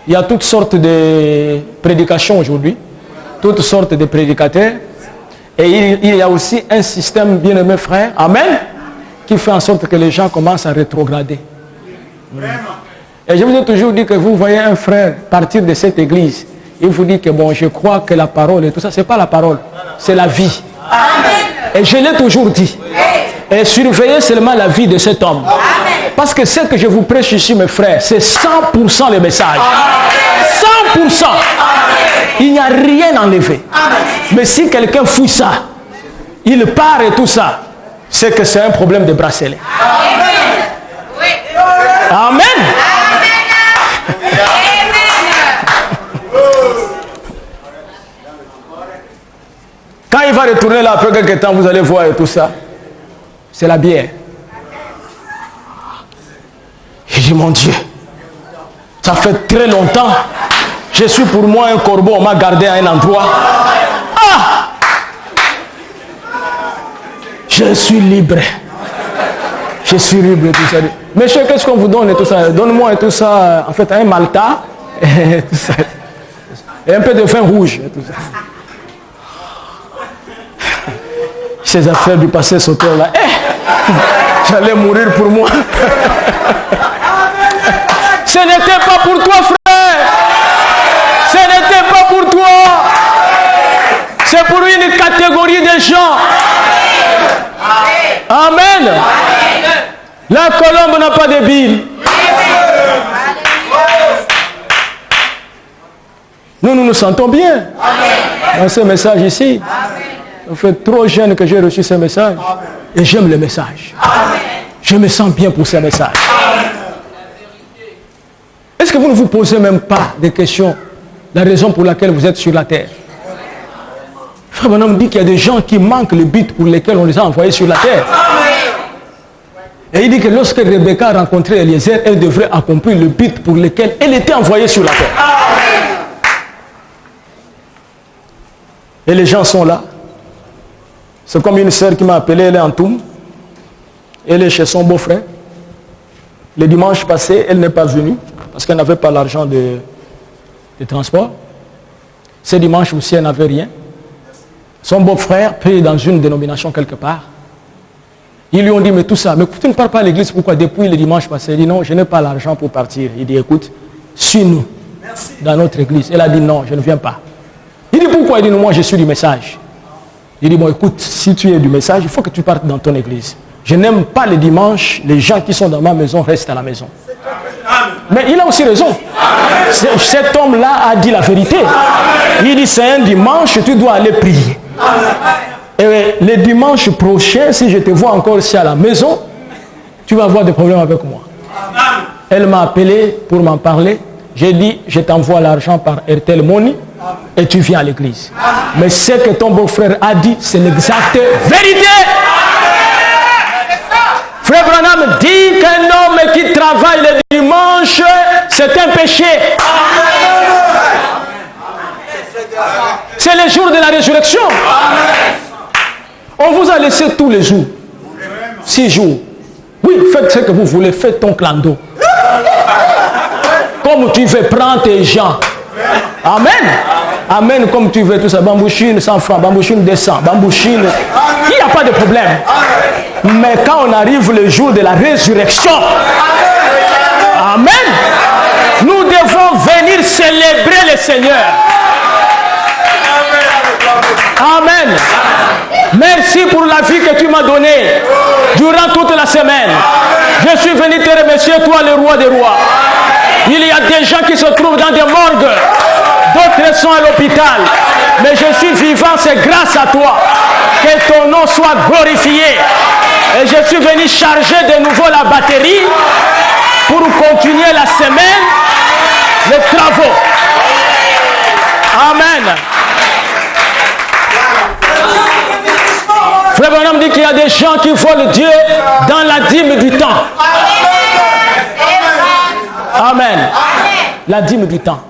il y a toutes sortes de prédications aujourd'hui. Toutes sortes de prédicateurs. Et il y a aussi un système, bien aimé frère, amen, qui fait en sorte que les gens commencent à rétrograder. Et je vous ai toujours dit que vous voyez un frère partir de cette église, il vous dit que bon, je crois que la parole et tout ça, c'est pas la parole, c'est la vie. Et je l'ai toujours dit. Et surveillez seulement la vie de cet homme. Parce que ce que je vous prêche ici, mes frères, c'est 100% le message. 100%. Il n'y a rien enlevé. Mais si quelqu'un fouille ça, il part et tout ça, c'est que c'est un problème de bracelet. Amen. Quand il va retourner là après quelques temps, vous allez voir et tout ça. C'est la bière. Il dit, mon Dieu, ça fait très longtemps. Je suis pour moi un corbeau, on m'a gardé à un endroit. Ah! Je suis libre. Je suis libre, tout ça. Monsieur, qu'est-ce qu'on vous donne et tout ça? Donne-moi et tout ça, en fait, un malta et tout ça. Et un peu de vin rouge et tout ça. Ces affaires du passé sautèrent là. J'allais mourir pour moi. Ce n'était pas pour toi, frère. Ce n'était pas pour toi. C'est pour une catégorie de gens. Amen. La colombe n'a pas de bile. Nous nous sentons bien dans ce message ici. Ça fait trop jeune que j'ai reçu ce message. Et j'aime le message. Je me sens bien pour ce message. Est-ce que vous ne vous posez même pas des questions? La raison pour laquelle vous êtes sur la terre. Frère Branham dit qu'il y a des gens qui manquent le but pour lesquels on les a envoyés sur la terre. Et il dit que lorsque Rebecca a rencontré Eliezer, elle devrait accomplir le but pour lequel elle était envoyée sur la terre. Et les gens sont là. C'est comme une sœur qui m'a appelé, elle est en Toum. Elle est chez son beau-frère. Le dimanche passé, elle n'est pas venue parce qu'elle n'avait pas l'argent de transport. Ce dimanche aussi, elle n'avait rien. Son beau-frère prie dans une dénomination quelque part. Ils lui ont dit, mais tout ça, mais tu ne pars pas à l'église, pourquoi? Depuis le dimanche passé, il dit, non, je n'ai pas l'argent pour partir. Il dit, écoute, suis-nous dans notre église. Elle a dit, non, je ne viens pas. Il dit, pourquoi? Il dit, non, moi je suis du message. Il dit, bon, écoute, si tu es du message, il faut que tu partes dans ton église. Je n'aime pas le dimanche, les gens qui sont dans ma maison restent à la maison. Mais il a aussi raison. Cet homme-là a dit la vérité. Il dit, c'est un dimanche, tu dois aller prier. Et le dimanche prochain, si je te vois encore ici à la maison, tu vas avoir des problèmes avec moi. Elle m'a appelé pour m'en parler. J'ai dit, je t'envoie l'argent par Airtel Money et tu viens à l'église. Mais ce que ton beau-frère a dit, c'est l'exacte vérité. Frère Branham dit qu'un homme qui travaille le dimanche, c'est un péché. C'est le jour de la résurrection. On vous a laissé tous les jours. 6 jours. Oui, faites ce que vous voulez, faites ton clando. Comme tu veux, prends tes gens. Amen. Amen, comme tu veux, tout ça. Bambouchine 100 francs, bambouchine 200, bambouchine. Il n'y a pas de problème. Mais quand on arrive le jour de la résurrection, amen, nous devons venir célébrer le Seigneur. Amen. Merci pour la vie que tu m'as donnée durant toute la semaine. Je suis venu te remercier, toi, le roi des rois. Il y a des gens qui se trouvent dans des morgues, d'autres sont à l'hôpital. Mais je suis vivant, c'est grâce à toi. Que ton nom soit glorifié. Et je suis venu charger de nouveau la batterie pour continuer la semaine, les travaux. Amen. Frère Branham dit qu'il y a des gens qui volent Dieu dans la dîme du temps. Amen. La dîme du temps.